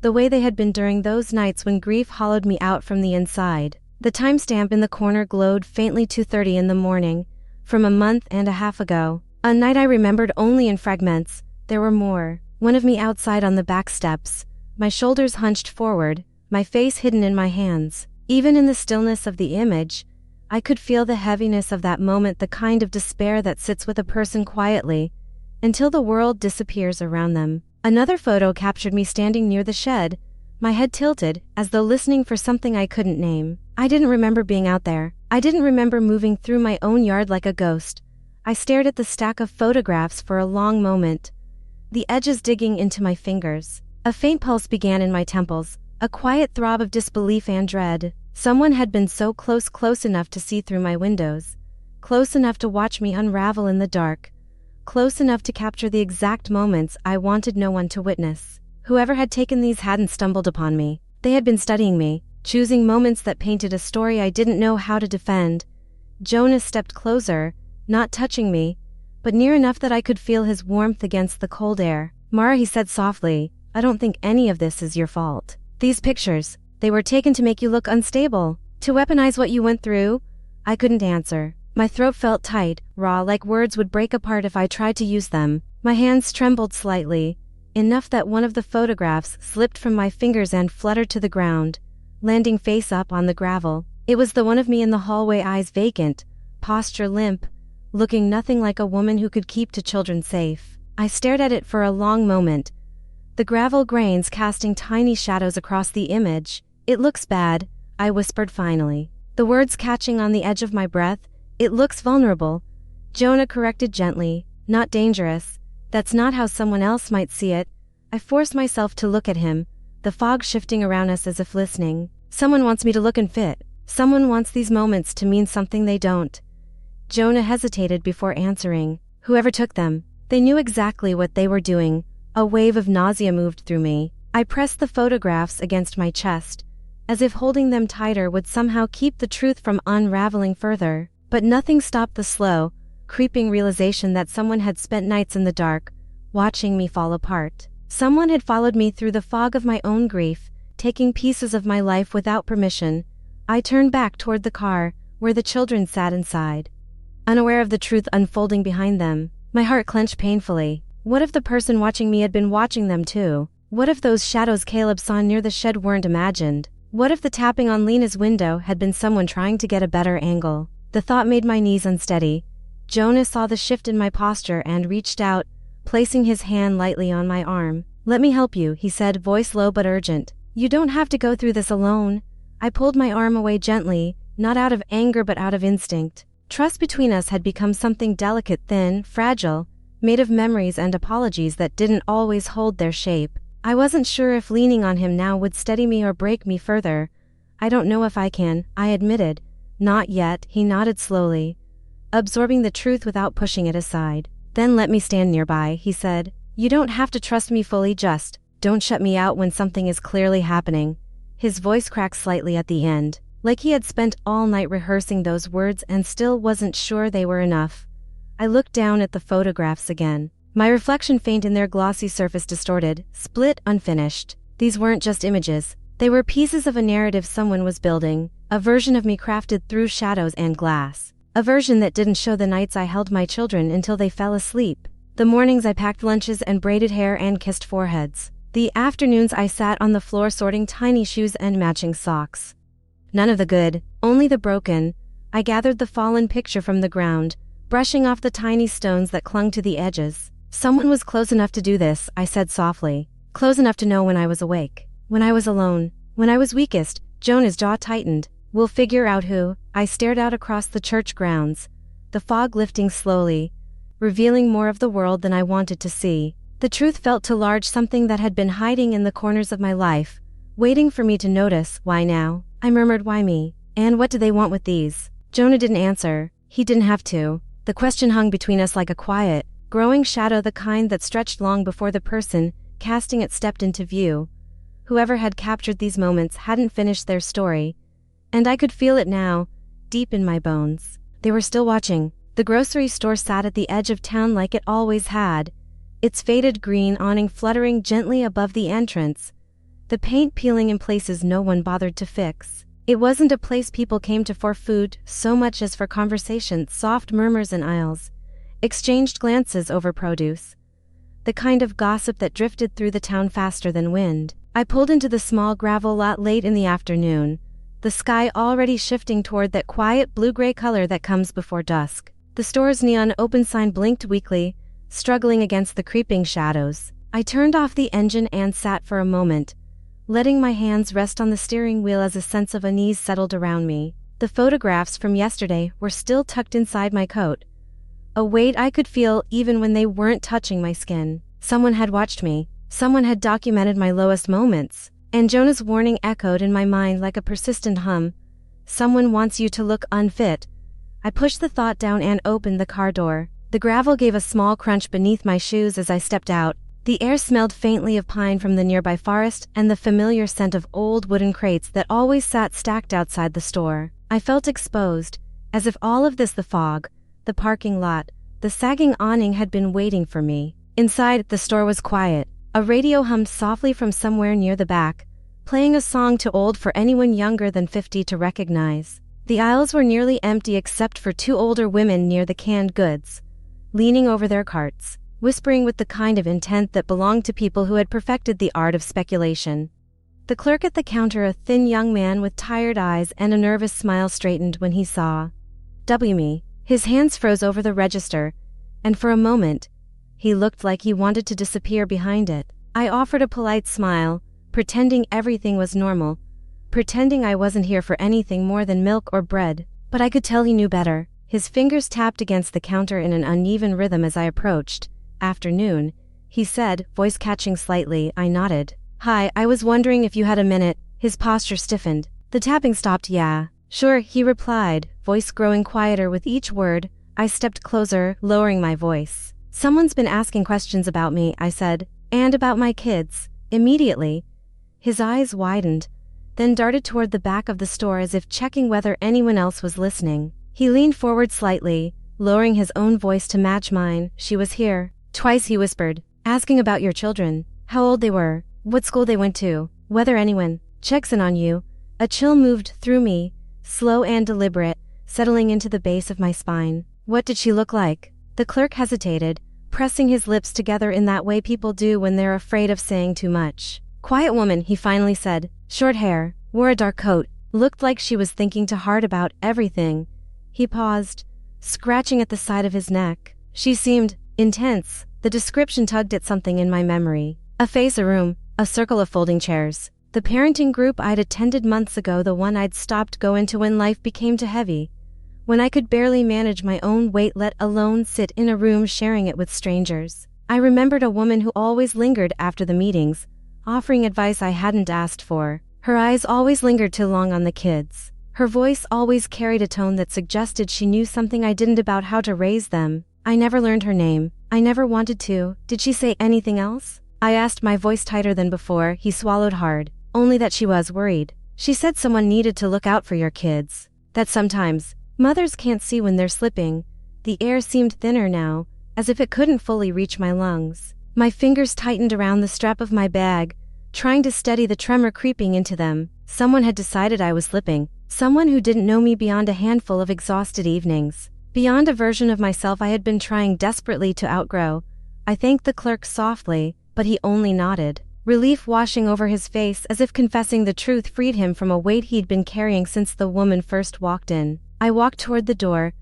Speaker 1: the way they had been during those nights when grief hollowed me out from the inside. The timestamp in the corner glowed faintly, 2:30 in the morning, from a month and a half ago. A night I remembered only in fragments. There were more. One of me outside on the back steps, my shoulders hunched forward, my face hidden in my hands. Even in the stillness of the image, I could feel the heaviness of that moment, the kind of despair that sits with a person quietly, until the world disappears around them. Another photo captured me standing near the shed, my head tilted, as though listening for something I couldn't name. I didn't remember being out there. I didn't remember moving through my own yard like a ghost. I stared at the stack of photographs for a long moment, the edges digging into my fingers. A faint pulse began in my temples, a quiet throb of disbelief and dread. Someone had been so close enough to see through my windows, close enough to watch me unravel in the dark, close enough to capture the exact moments I wanted no one to witness. Whoever had taken these hadn't stumbled upon me. They had been studying me, choosing moments that painted a story I didn't know how to defend. Jonas stepped closer, not touching me, but near enough that I could feel his warmth against the cold air. Mara, he said softly, I don't think any of this is your fault. These pictures, they were taken to make you look unstable, to weaponize what you went through. I couldn't answer. My throat felt tight, raw, like words would break apart if I tried to use them. My hands trembled slightly, enough that one of the photographs slipped from my fingers and fluttered to the ground, landing face up on the gravel. It was the one of me in the hallway, eyes vacant, posture limp, looking nothing like a woman who could keep two children safe. I stared at it for a long moment, the gravel grains casting tiny shadows across the image. It looks bad, I whispered finally, the words catching on the edge of my breath. It looks vulnerable. Jonah corrected gently, not dangerous. That's not how someone else might see it. I forced myself to look at him, the fog shifting around us as if listening. Someone wants me to look and fit. Someone wants these moments to mean something they don't. Jonah hesitated before answering. Whoever took them, they knew exactly what they were doing. A wave of nausea moved through me. I pressed the photographs against my chest, as if holding them tighter would somehow keep the truth from unraveling further. But nothing stopped the slow, creeping realization that someone had spent nights in the dark, watching me fall apart. Someone had followed me through the fog of my own grief, taking pieces of my life without permission. I turned back toward the car, where the children sat inside, unaware of the truth unfolding behind them. My heart clenched painfully. What if the person watching me had been watching them too? What if those shadows Caleb saw near the shed weren't imagined? What if the tapping on Lena's window had been someone trying to get a better angle? The thought made my knees unsteady. Jonas saw the shift in my posture and reached out, placing his hand lightly on my arm. "Let me help you," he said, voice low but urgent. "You don't have to go through this alone." I pulled my arm away gently, not out of anger but out of instinct. Trust between us had become something delicate, thin, fragile, made of memories and apologies that didn't always hold their shape. I wasn't sure if leaning on him now would steady me or break me further. "I don't know if I can," I admitted. "Not yet," he nodded slowly, absorbing the truth without pushing it aside. "Then let me stand nearby," he said. "You don't have to trust me fully, just don't shut me out when something is clearly happening." His voice cracked slightly at the end, like he had spent all night rehearsing those words and still wasn't sure they were enough. I looked down at the photographs again. My reflection faint in their glossy surface, distorted, split, unfinished. These weren't just images. They were pieces of a narrative someone was building, a version of me crafted through shadows and glass. A version that didn't show the nights I held my children until they fell asleep, the mornings I packed lunches and braided hair and kissed foreheads, the afternoons I sat on the floor sorting tiny shoes and matching socks. None of the good, only the broken. I gathered the fallen picture from the ground, brushing off the tiny stones that clung to the edges. "Someone was close enough to do this," I said softly. "Close enough to know when I was awake, when I was alone, when I was weakest." Jonah's jaw tightened. "We'll figure out who." I stared out across the church grounds, the fog lifting slowly, revealing more of the world than I wanted to see. The truth felt too large, something that had been hiding in the corners of my life, waiting for me to notice. "Why now?" I murmured. "Why me? And what do they want with these?" Jonah didn't answer. He didn't have to. The question hung between us like a quiet, growing shadow, the kind that stretched long before the person casting it stepped into view. Whoever had captured these moments hadn't finished their story, and I could feel it now, deep in my bones. They were still watching. The grocery store sat at the edge of town like it always had, its faded green awning fluttering gently above the entrance, the paint peeling in places no one bothered to fix. It wasn't a place people came to for food so much as for conversation, soft murmurs in aisles, exchanged glances over produce, the kind of gossip that drifted through the town faster than wind. I pulled into the small gravel lot late in the afternoon, the sky already shifting toward that quiet blue-gray color that comes before dusk. The store's neon open sign blinked weakly, struggling against the creeping shadows. I turned off the engine and sat for a moment, letting my hands rest on the steering wheel as a sense of unease settled around me. The photographs from yesterday were still tucked inside my coat, a weight I could feel even when they weren't touching my skin. Someone had watched me. Someone had documented my lowest moments. And Jonah's warning echoed in my mind like a persistent hum. "Someone wants you to look unfit." I pushed the thought down and opened the car door. The gravel gave a small crunch beneath my shoes as I stepped out. The air smelled faintly of pine from the nearby forest and the familiar scent of old wooden crates that always sat stacked outside the store. I felt exposed, as if all of this, the fog, the parking lot, the sagging awning, had been waiting for me. Inside, the store was quiet. A radio hummed softly from somewhere near the back, playing a song too old for anyone younger than 50 to recognize. The aisles were nearly empty except for two older women near the canned goods, leaning over their carts, whispering with the kind of intent that belonged to people who had perfected the art of speculation. The clerk at the counter, a thin young man with tired eyes and a nervous smile, straightened when he saw me. His hands froze over the register, and for a moment, he looked like he wanted to disappear behind it. I offered a polite smile, pretending everything was normal, pretending I wasn't here for anything more than milk or bread, but I could tell he knew better. His fingers tapped against the counter in an uneven rhythm as I approached. "Afternoon," he said, voice catching slightly. I nodded. "Hi, I was wondering if you had a minute." His posture stiffened. The tapping stopped. "Yeah, sure," he replied, voice growing quieter with each word. I stepped closer, lowering my voice. "Someone's been asking questions about me," I said, "and about my kids." Immediately, his eyes widened, then darted toward the back of the store as if checking whether anyone else was listening. He leaned forward slightly, lowering his own voice to match mine. "She was here." Twice he whispered, asking about your children, how old they were, what school they went to, whether anyone checks in on you. A chill moved through me, slow and deliberate, settling into the base of my spine. What did she look like? The clerk hesitated, pressing his lips together in that way people do when they're afraid of saying too much. Quiet woman, he finally said. Short hair, wore a dark coat, looked like she was thinking too hard about everything. He paused, scratching at the side of his neck. She seemed intense. The description tugged at something in my memory. A face, a room, a circle of folding chairs. The parenting group I'd attended months ago, the one I'd stopped going to when life became too heavy. When I could barely manage my own weight, let alone sit in a room sharing it with strangers. I remembered a woman who always lingered after the meetings, offering advice I hadn't asked for. Her eyes always lingered too long on the kids. Her voice always carried a tone that suggested she knew something I didn't about how to raise them. I never learned her name. I never wanted to. Did she say anything else? I asked, my voice tighter than before. He swallowed hard. Only that she was worried. She said someone needed to look out for your kids. That sometimes mothers can't see when they're slipping. The air seemed thinner now, as if it couldn't fully reach my lungs. My fingers tightened around the strap of my bag, trying to steady the tremor creeping into them. Someone had decided I was slipping. Someone who didn't know me beyond a handful of exhausted evenings. Beyond a version of myself I had been trying desperately to outgrow. I thanked the clerk softly, but he only nodded. Relief washing over his face, as if confessing the truth freed him from a weight he'd been carrying since the woman first walked in. I walked toward the door,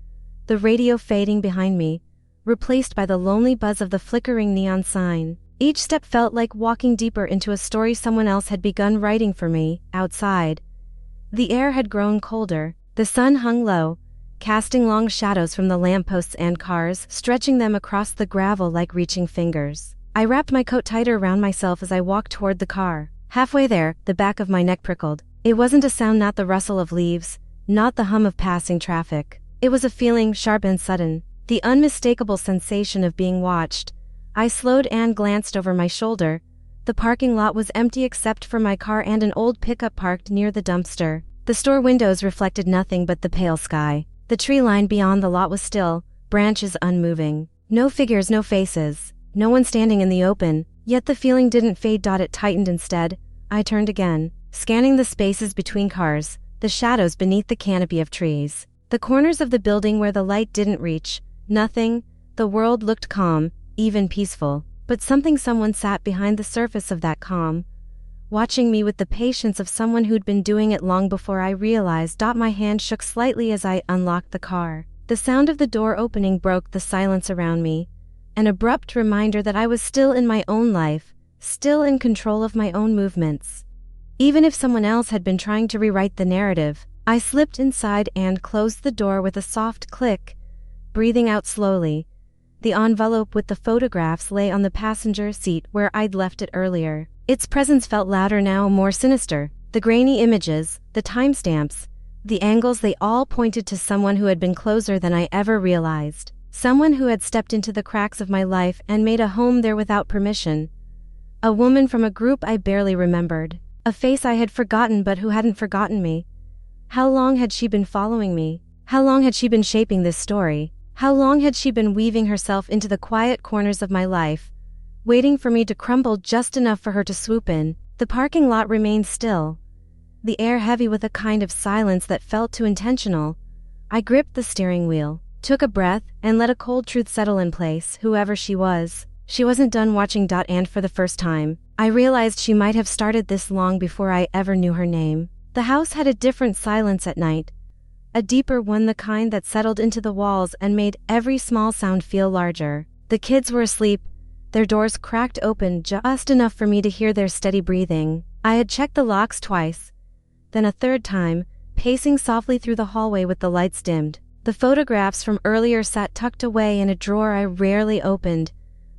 Speaker 1: the radio fading behind me, replaced by the lonely buzz of the flickering neon sign. Each step felt like walking deeper into a story someone else had begun writing for me. Outside, the air had grown colder. The sun hung low, casting long shadows from the lampposts and cars, stretching them across the gravel like reaching fingers. I wrapped my coat tighter around myself as I walked toward the car. Halfway there, the back of my neck prickled. It wasn't a sound, not the rustle of leaves, not the hum of passing traffic. It was a feeling, sharp and sudden, the unmistakable sensation of being watched. I slowed and glanced over my shoulder. The parking lot was empty except for my car and an old pickup parked near the dumpster. The store windows reflected nothing but the pale sky. The tree line beyond the lot was still, branches unmoving. No figures, no faces. No one standing in the open, yet the feeling didn't fade. It tightened instead. I turned again, scanning the spaces between cars, the shadows beneath the canopy of trees, the corners of the building where the light didn't reach. Nothing. The world looked calm, even peaceful, but someone sat behind the surface of that calm, watching me with the patience of someone who'd been doing it long before I realized. My hand shook slightly as I unlocked the car. The sound of the door opening broke the silence around me, an abrupt reminder that I was still in my own life, still in control of my own movements. Even if someone else had been trying to rewrite the narrative, I slipped inside and closed the door with a soft click, breathing out slowly. The envelope with the photographs lay on the passenger seat where I'd left it earlier. Its presence felt louder now, more sinister. The grainy images, the timestamps, the angles, they all pointed to someone who had been closer than I ever realized. Someone who had stepped into the cracks of my life and made a home there without permission. A woman from a group I barely remembered. A face I had forgotten but who hadn't forgotten me. How long had she been following me? How long had she been shaping this story? How long had she been weaving herself into the quiet corners of my life, waiting for me to crumble just enough for her to swoop in? The parking lot remained still, the air heavy with a kind of silence that felt too intentional. I gripped the steering wheel, took a breath, and let a cold truth settle in place. Whoever she was, she wasn't done watching. And for the first time, I realized she might have started this long before I ever knew her name. The house had a different silence at night. A deeper one, the kind that settled into the walls and made every small sound feel larger. The kids were asleep, their doors cracked open just enough for me to hear their steady breathing. I had checked the locks twice, then a third time, pacing softly through the hallway with the lights dimmed. The photographs from earlier sat tucked away in a drawer I rarely opened,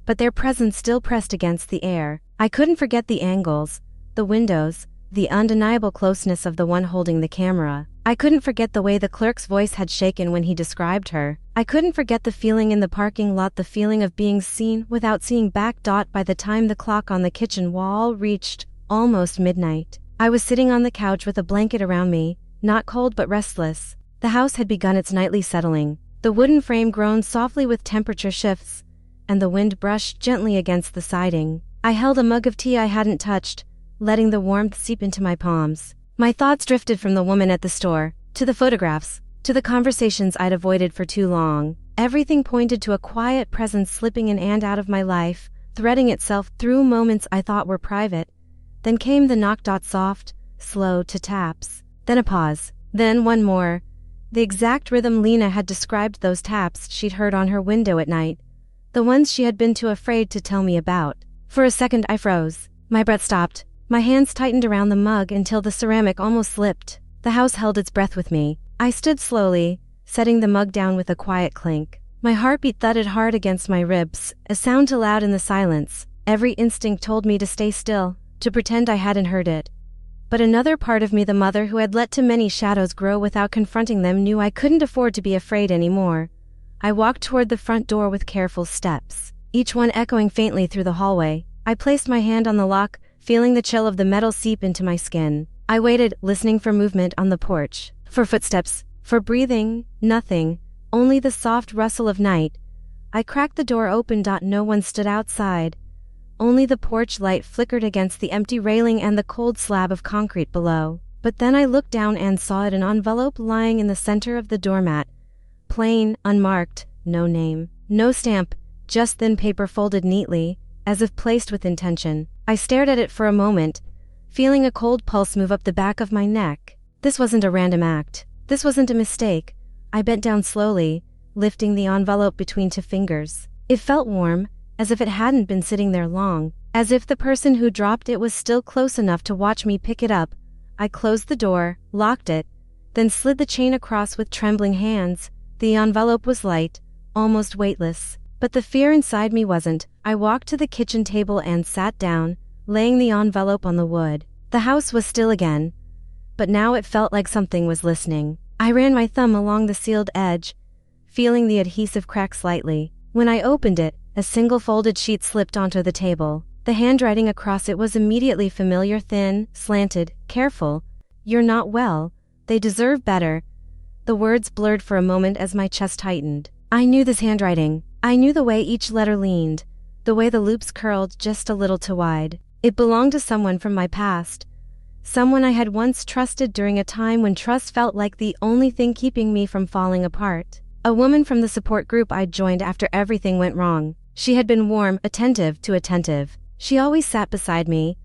Speaker 1: but their presence still pressed against the air. I couldn't forget the angles, the windows, the undeniable closeness of the one holding the camera. I couldn't forget the way the clerk's voice had shaken when he described her. I couldn't forget the feeling in the parking lot, the feeling of being seen without seeing back. By the time the clock on the kitchen wall reached almost midnight, I was sitting on the couch with a blanket around me, not cold but restless. The house had begun its nightly settling. The wooden frame groaned softly with temperature shifts, and the wind brushed gently against the siding. I held a mug of tea I hadn't touched, letting the warmth seep into my palms. My thoughts drifted from the woman at the store, to the photographs, to the conversations I'd avoided for too long. Everything pointed to a quiet presence slipping in and out of my life, threading itself through moments I thought were private. Then came the knock. Soft, slow to taps. Then a pause. Then one more. The exact rhythm Lena had described those taps she'd heard on her window at night. The ones she had been too afraid to tell me about. For a second I froze. My breath stopped. My hands tightened around the mug until the ceramic almost slipped. The house held its breath with me. I stood slowly, setting the mug down with a quiet clink. My heartbeat thudded hard against my ribs, a sound too loud in the silence. Every instinct told me to stay still, to pretend I hadn't heard it. But another part of me, the mother who had let too many shadows grow without confronting them, knew I couldn't afford to be afraid anymore. I walked toward the front door with careful steps, each one echoing faintly through the hallway. I placed my hand on the lock, feeling the chill of the metal seep into my skin. I waited, listening for movement on the porch, for footsteps, for breathing. Nothing, only the soft rustle of night. I cracked the door open. No one stood outside. Only the porch light flickered against the empty railing and the cold slab of concrete below. But then I looked down and saw it, an envelope lying in the center of the doormat. Plain, unmarked, no name, no stamp, just thin paper folded neatly, as if placed with intention. I stared at it for a moment, feeling a cold pulse move up the back of my neck. This wasn't a random act. This wasn't a mistake. I bent down slowly, lifting the envelope between two fingers. It felt warm, as if it hadn't been sitting there long, as if the person who dropped it was still close enough to watch me pick it up. I closed the door, locked it, then slid the chain across with trembling hands. The envelope was light, almost weightless, but the fear inside me wasn't. I walked to the kitchen table and sat down, laying the envelope on the wood. The house was still again, but now it felt like something was listening. I ran my thumb along the sealed edge, feeling the adhesive crack slightly. When I opened it, a single folded sheet slipped onto the table. The handwriting across it was immediately familiar, thin, slanted, careful. "You're not well. They deserve better." The words blurred for a moment as my chest tightened. I knew this handwriting. I knew the way each letter leaned, the way the loops curled just a little too wide. It belonged to someone from my past. Someone I had once trusted during a time when trust felt like the only thing keeping me from falling apart. A woman from the support group I'd joined after everything went wrong. She had been warm, attentive to attentive. She always sat beside me,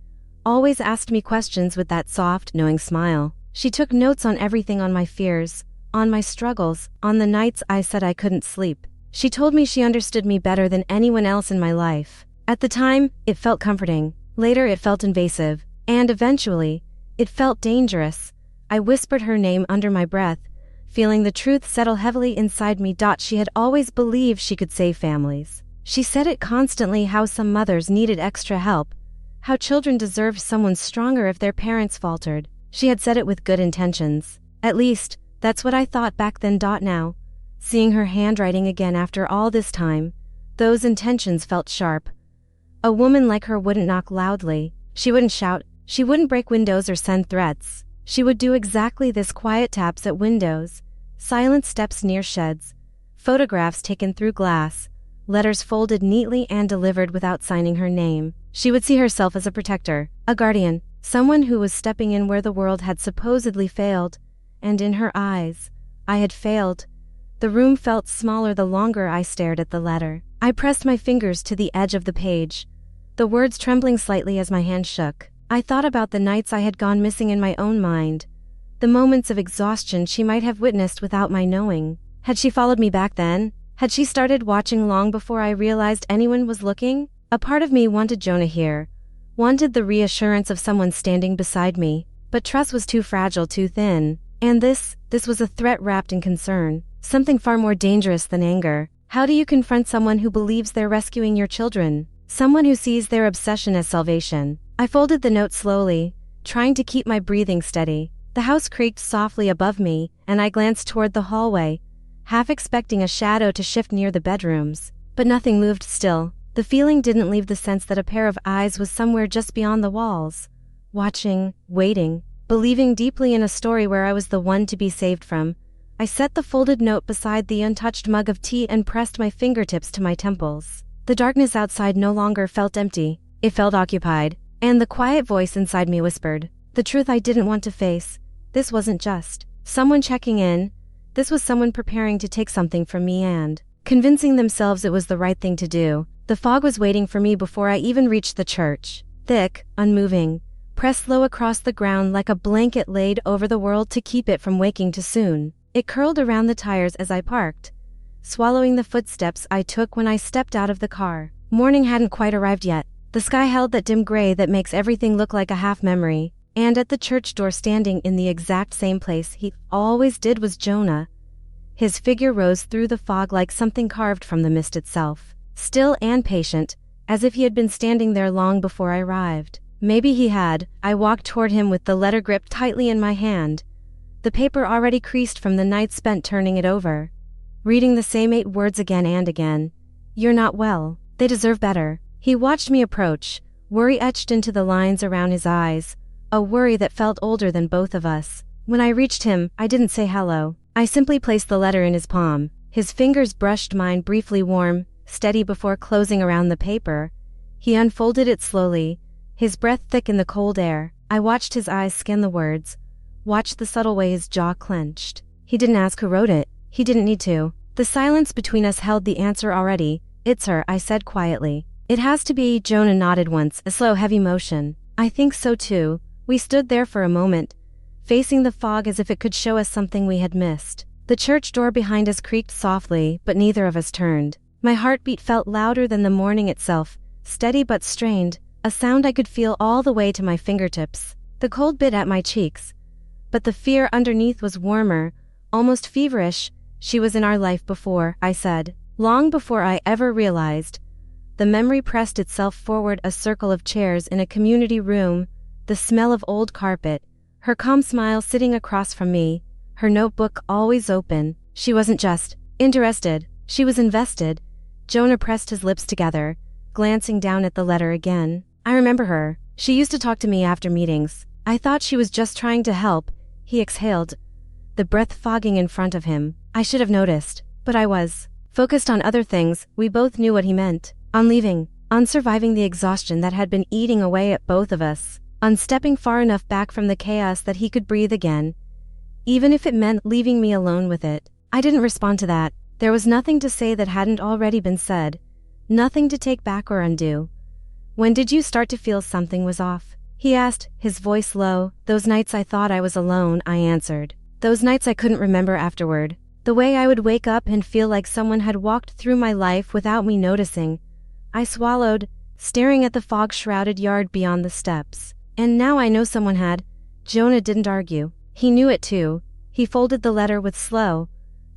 Speaker 1: always asked me questions with that soft, knowing smile. She took notes on everything, on my fears, on my struggles, on the nights I said I couldn't sleep. She told me she understood me better than anyone else in my life. At the time, it felt comforting. Later it felt invasive. And eventually, it felt dangerous. I whispered her name under my breath, feeling the truth settle heavily inside me. She had always believed she could save families. She said it constantly, how some mothers needed extra help, how children deserved someone stronger if their parents faltered. She had said it with good intentions. At least, that's what I thought back then. Now, seeing her handwriting again after all this time, those intentions felt sharp. A woman like her wouldn't knock loudly. She wouldn't shout. She wouldn't break windows or send threats. She would do exactly this: quiet taps at windows, silent steps near sheds, photographs taken through glass, letters folded neatly and delivered without signing her name. She would see herself as a protector, a guardian, someone who was stepping in where the world had supposedly failed. And in her eyes, I had failed. The room felt smaller the longer I stared at the letter. I pressed my fingers to the edge of the page, the words trembling slightly as my hand shook. I thought about the nights I had gone missing in my own mind, the moments of exhaustion she might have witnessed without my knowing. Had she followed me back then? Had she started watching long before I realized anyone was looking? A part of me wanted Jonah here, wanted the reassurance of someone standing beside me, but trust was too fragile, too thin. And this was a threat wrapped in concern, something far more dangerous than anger. How do you confront someone who believes they're rescuing your children? Someone who sees their obsession as salvation? I folded the note slowly, trying to keep my breathing steady. The house creaked softly above me, and I glanced toward the hallway, half expecting a shadow to shift near the bedrooms. But nothing moved. Still, the feeling didn't leave, the sense that a pair of eyes was somewhere just beyond the walls, watching, waiting, believing deeply in a story where I was the one to be saved from. I set the folded note beside the untouched mug of tea and pressed my fingertips to my temples. The darkness outside no longer felt empty, it felt occupied, and the quiet voice inside me whispered the truth I didn't want to face. This wasn't just someone checking in, this was someone preparing to take something from me and convincing themselves it was the right thing to do. The fog was waiting for me before I even reached the church. Thick, unmoving, pressed low across the ground like a blanket laid over the world to keep it from waking too soon. It curled around the tires as I parked, swallowing the footsteps I took when I stepped out of the car. Morning hadn't quite arrived yet. The sky held that dim gray that makes everything look like a half memory, and at the church door standing in the exact same place he always did was Jonah. His figure rose through the fog like something carved from the mist itself, still and patient, as if he had been standing there long before I arrived. Maybe he had. I walked toward him with the letter gripped tightly in my hand, the paper already creased from the night spent turning it over, reading the same 8 words again and again. You're not well. They deserve better. He watched me approach, worry etched into the lines around his eyes, a worry that felt older than both of us. When I reached him, I didn't say hello. I simply placed the letter in his palm. His fingers brushed mine briefly, warm, steady before closing around the paper. He unfolded it slowly, his breath thick in the cold air. I watched his eyes scan the words, watched the subtle way his jaw clenched. He didn't ask who wrote it. He didn't need to. The silence between us held the answer already. It's her, I said quietly. It has to be. Jonah nodded once, a slow, heavy motion. I think so too. We stood there for a moment, facing the fog as if it could show us something we had missed. The church door behind us creaked softly, but neither of us turned. My heartbeat felt louder than the morning itself, steady but strained, a sound I could feel all the way to my fingertips. The cold bit at my cheeks, but the fear underneath was warmer, almost feverish. She was in our life before, I said, long before I ever realized. The memory pressed itself forward, a circle of chairs in a community room, the smell of old carpet, her calm smile sitting across from me, her notebook always open. She wasn't just interested, she was invested. Jonah pressed his lips together, glancing down at the letter again. I remember her. She used to talk to me after meetings. I thought she was just trying to help. He exhaled, the breath fogging in front of him. I should have noticed, but I was focused on other things. We both knew what he meant. On leaving, on surviving the exhaustion that had been eating away at both of us, on stepping far enough back from the chaos that he could breathe again, even if it meant leaving me alone with it. I didn't respond to that. There was nothing to say that hadn't already been said, nothing to take back or undo. When did you start to feel something was off? He asked, his voice low. Those nights I thought I was alone, I answered. Those nights I couldn't remember afterward. The way I would wake up and feel like someone had walked through my life without me noticing. I swallowed, staring at the fog-shrouded yard beyond the steps. And now I know someone had. Jonah didn't argue. He knew it too. He folded the letter with slow,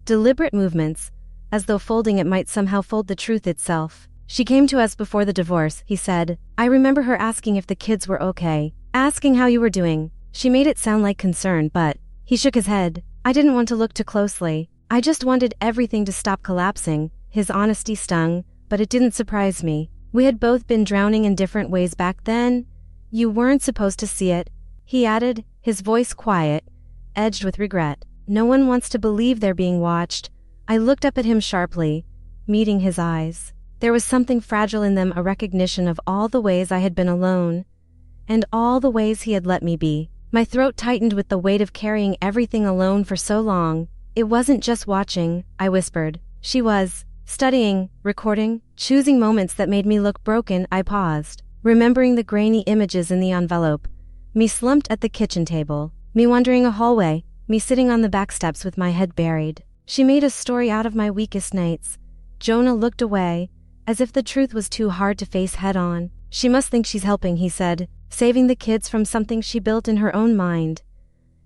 Speaker 1: deliberate movements, as though folding it might somehow fold the truth itself. She came to us before the divorce, he said. I remember her asking if the kids were okay, asking how you were doing. She made it sound like concern, but he shook his head. I didn't want to look too closely. I just wanted everything to stop collapsing. His honesty stung, but it didn't surprise me. We had both been drowning in different ways back then. You weren't supposed to see it, he added, his voice quiet, edged with regret. No one wants to believe they're being watched. I looked up at him sharply, meeting his eyes. There was something fragile in them, a recognition of all the ways I had been alone, and all the ways he had let me be. My throat tightened with the weight of carrying everything alone for so long. It wasn't just watching, I whispered. She was studying, recording, choosing moments that made me look broken. I paused, remembering the grainy images in the envelope. Me slumped at the kitchen table, me wandering a hallway, me sitting on the back steps with my head buried. She made a story out of my weakest nights. Jonah looked away, as if the truth was too hard to face head on. She must think she's helping, he said, saving the kids from something she built in her own mind.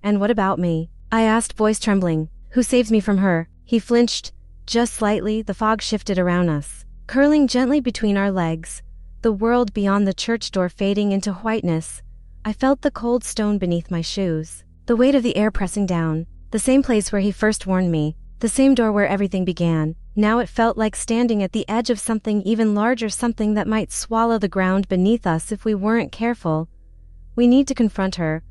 Speaker 1: And what about me? I asked, voice trembling. Who saves me from her? He flinched, just slightly. The fog shifted around us, curling gently between our legs, the world beyond the church door fading into whiteness. I felt the cold stone beneath my shoes, the weight of the air pressing down. The same place where he first warned me, the same door where everything began. Now it felt like standing at the edge of something even larger, something that might swallow the ground beneath us if we weren't careful. We need to confront her,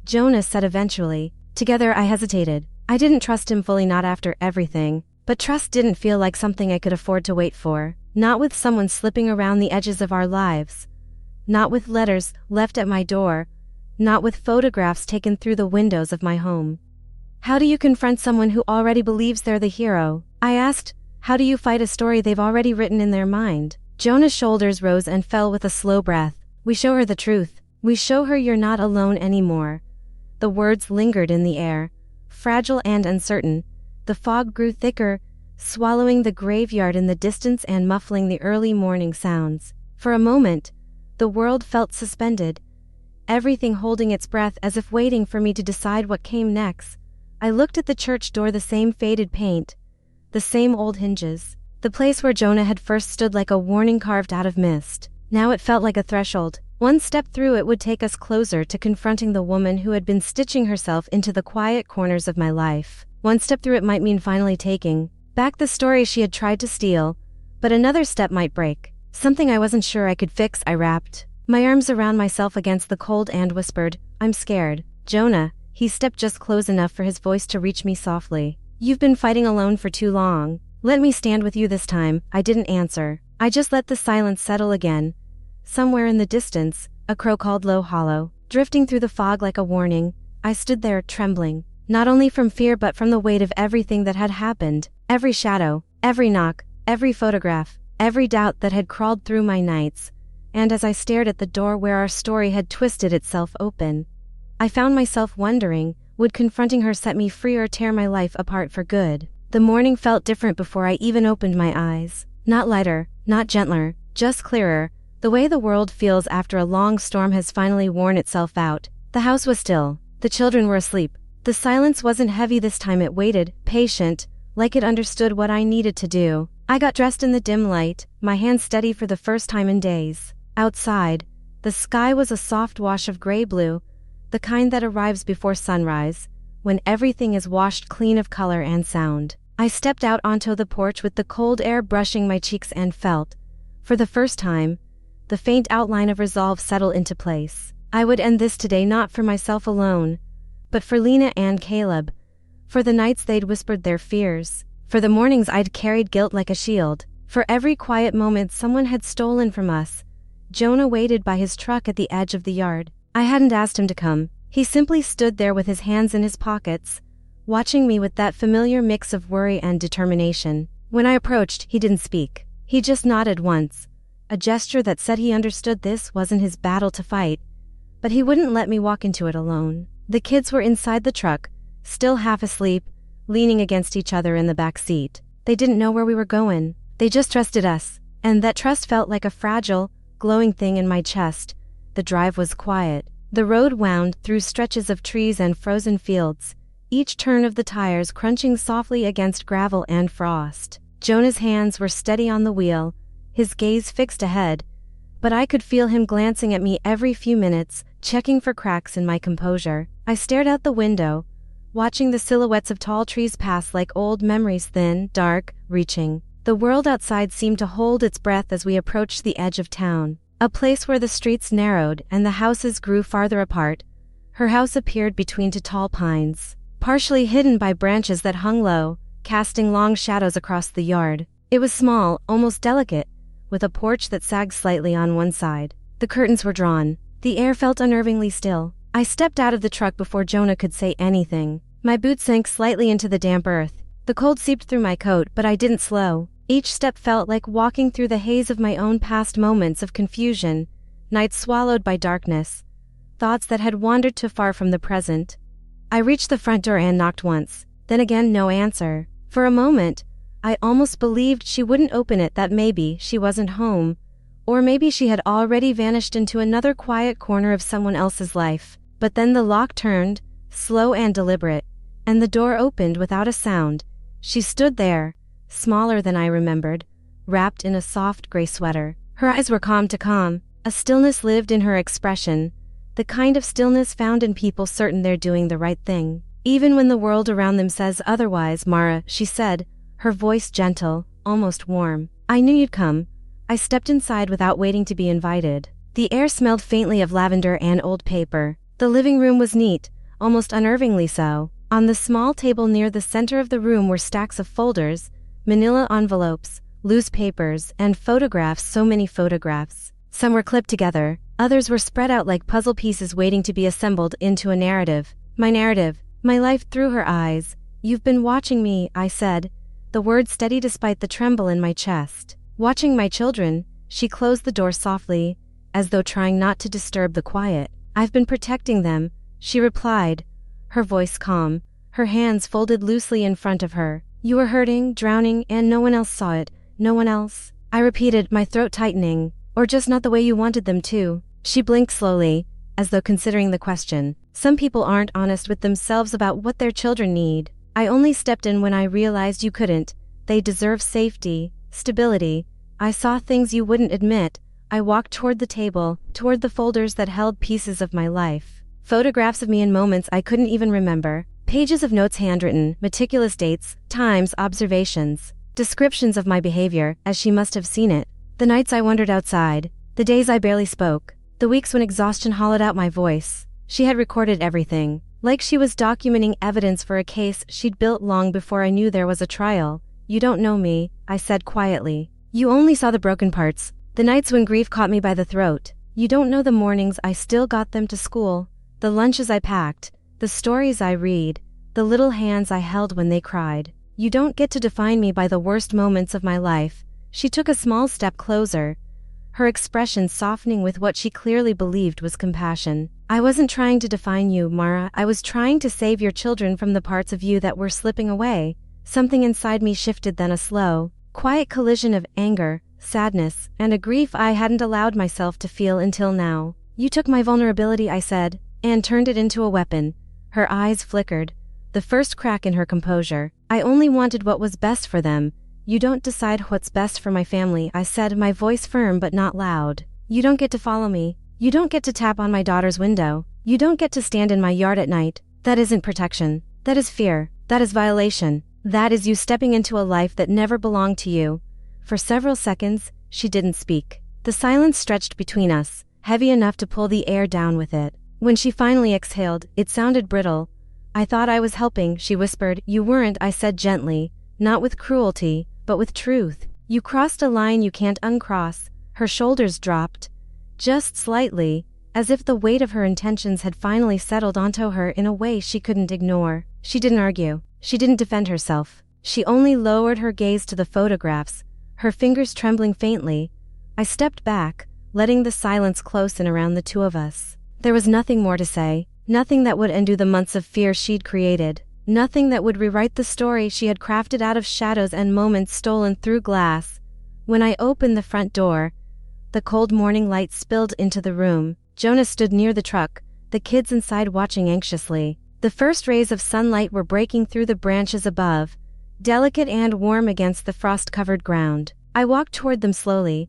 Speaker 1: Jonah said eventually. Together I hesitated. I didn't trust him fully, not after everything. But trust didn't feel like something I could afford to wait for. Not with someone slipping around the edges of our lives. Not with letters left at my door. Not with photographs taken through the windows of my home. How do you confront someone who already believes they're the hero? I asked. How do you fight a story they've already written in their mind? Jonah's shoulders rose and fell with a slow breath. We show her the truth. We show her you're not alone anymore. The words lingered in the air, fragile and uncertain. The fog grew thicker, swallowing the graveyard in the distance and muffling the early morning sounds. For a moment, the world felt suspended, everything holding its breath as if waiting for me to decide what came next. I looked at the church door, the same faded paint, the same old hinges. The place where Jonah had first stood like a warning carved out of mist. Now it felt like a threshold. One step through it would take us closer to confronting the woman who had been stitching herself into the quiet corners of my life. One step through it might mean finally taking back the story she had tried to steal, but another step might break something I wasn't sure I could fix. I wrapped my arms around myself against the cold and whispered, I'm scared. Jonah, he stepped just close enough for his voice to reach me softly. You've been fighting alone for too long. Let me stand with you this time. I didn't answer. I just let the silence settle again. Somewhere in the distance, a crow called low, hollow, drifting through the fog like a warning. I stood there, trembling, not only from fear but from the weight of everything that had happened. Every shadow, every knock, every photograph, every doubt that had crawled through my nights. And as I stared at the door where our story had twisted itself open, I found myself wondering, would confronting her set me free or tear my life apart for good? The morning felt different before I even opened my eyes. Not lighter, not gentler, just clearer, the way the world feels after a long storm has finally worn itself out. The house was still. The children were asleep. The silence wasn't heavy this time. It waited, patient, like it understood what I needed to do. I got dressed in the dim light, my hands steady for the first time in days. Outside, the sky was a soft wash of gray-blue, the kind that arrives before sunrise, when everything is washed clean of color and sound. I stepped out onto the porch with the cold air brushing my cheeks and felt, for the first time, the faint outline of resolve settle into place. I would end this today not for myself alone, but for Lena and Caleb, for the nights they'd whispered their fears, for the mornings I'd carried guilt like a shield, for every quiet moment someone had stolen from us. Jonah waited by his truck at the edge of the yard. I hadn't asked him to come. He simply stood there with his hands in his pockets, watching me with that familiar mix of worry and determination. When I approached, he didn't speak. He just nodded once, a gesture that said he understood this wasn't his battle to fight, but he wouldn't let me walk into it alone. The kids were inside the truck, still half asleep, leaning against each other in the back seat. They didn't know where we were going. They just trusted us, and that trust felt like a fragile, glowing thing in my chest. The drive was quiet. The road wound through stretches of trees and frozen fields, each turn of the tires crunching softly against gravel and frost. Jonah's hands were steady on the wheel, his gaze fixed ahead, but I could feel him glancing at me every few minutes, checking for cracks in my composure. I stared out the window, watching the silhouettes of tall trees pass like old memories, thin, dark, reaching. The world outside seemed to hold its breath as we approached the edge of town, a place where the streets narrowed and the houses grew farther apart. Her house appeared between two tall pines, partially hidden by branches that hung low, casting long shadows across the yard. It was small, almost delicate, with a porch that sagged slightly on one side. The curtains were drawn. The air felt unnervingly still. I stepped out of the truck before Jonah could say anything. My boots sank slightly into the damp earth. The cold seeped through my coat, but I didn't slow. Each step felt like walking through the haze of my own past, moments of confusion, nights swallowed by darkness, thoughts that had wandered too far from the present. I reached the front door and knocked once, then again no answer. For a moment, I almost believed she wouldn't open it, that maybe she wasn't home, or maybe she had already vanished into another quiet corner of someone else's life. But then the lock turned, slow and deliberate, and the door opened without a sound. She stood there, smaller than I remembered, wrapped in a soft gray sweater. Her eyes were calm to calm. A stillness lived in her expression, the kind of stillness found in people certain they're doing the right thing, even when the world around them says otherwise. Mara, she said, her voice gentle, almost warm. I knew you'd come. I stepped inside without waiting to be invited. The air smelled faintly of lavender and old paper. The living room was neat, almost unnervingly so. On the small table near the center of the room were stacks of folders, manila envelopes, loose papers, and photographs, so many photographs. Some were clipped together, others were spread out like puzzle pieces waiting to be assembled into a narrative. My life through her eyes. You've been watching me, I said, the words steady despite the tremble in my chest. Watching my children, she closed the door softly, as though trying not to disturb the quiet. I've been protecting them, she replied, her voice calm, her hands folded loosely in front of her. You were hurting, drowning, and no one else saw it. No one else? I repeated, my throat tightening. Or just not the way you wanted them to. She blinked slowly, as though considering the question. Some people aren't honest with themselves about what their children need. I only stepped in when I realized you couldn't. They deserve safety, stability. I saw things you wouldn't admit. I walked toward the table, toward the folders that held pieces of my life. Photographs of me in moments I couldn't even remember. Pages of notes handwritten, meticulous dates, times, observations. Descriptions of my behavior, as she must have seen it. The nights I wandered outside. The days I barely spoke. The weeks when exhaustion hollowed out my voice. She had recorded everything. Like she was documenting evidence for a case she'd built long before I knew there was a trial. You don't know me, I said quietly. You only saw the broken parts. The nights when grief caught me by the throat. You don't know the mornings I still got them to school. The lunches I packed. The stories I read. The little hands I held when they cried. You don't get to define me by the worst moments of my life. She took a small step closer, her expression softening with what she clearly believed was compassion. I wasn't trying to define you, Mara. I was trying to save your children from the parts of you that were slipping away. Something inside me shifted, then a slow, quiet collision of anger, sadness, and a grief I hadn't allowed myself to feel until now. You took my vulnerability, I said, and turned it into a weapon. Her eyes flickered, the first crack in her composure. I only wanted what was best for them. You don't decide what's best for my family, I said, my voice firm but not loud. You don't get to follow me. You don't get to tap on my daughter's window. You don't get to stand in my yard at night. That isn't protection. That is fear. That is violation. That is you stepping into a life that never belonged to you. For several seconds, she didn't speak. The silence stretched between us, heavy enough to pull the air down with it. When she finally exhaled, it sounded brittle. I thought I was helping, she whispered. You weren't, I said gently, not with cruelty, but with truth. You crossed a line you can't uncross. Her shoulders dropped, just slightly, as if the weight of her intentions had finally settled onto her in a way she couldn't ignore. She didn't argue. She didn't defend herself. She only lowered her gaze to the photographs, her fingers trembling faintly. I stepped back, letting the silence close in around the two of us. There was nothing more to say, nothing that would undo the months of fear she'd created. Nothing that would rewrite the story she had crafted out of shadows and moments stolen through glass. When I opened the front door, the cold morning light spilled into the room. Jonah stood near the truck, the kids inside watching anxiously. The first rays of sunlight were breaking through the branches above, delicate and warm against the frost-covered ground. I walked toward them slowly,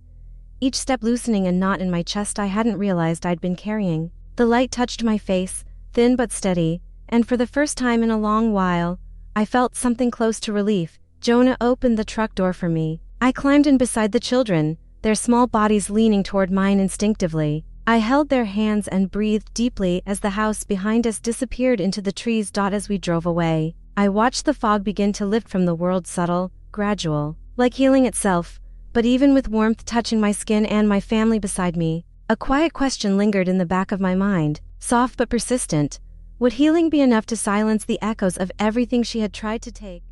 Speaker 1: each step loosening a knot in my chest I hadn't realized I'd been carrying. The light touched my face, thin but steady, and for the first time in a long while, I felt something close to relief. Jonah opened the truck door for me. I climbed in beside the children, their small bodies leaning toward mine instinctively. I held their hands and breathed deeply as the house behind us disappeared into the trees. As we drove away, I watched the fog begin to lift from the world, subtle, gradual, like healing itself, but even with warmth touching my skin and my family beside me, a quiet question lingered in the back of my mind, soft but persistent. Would healing be enough to silence the echoes of everything she had tried to take?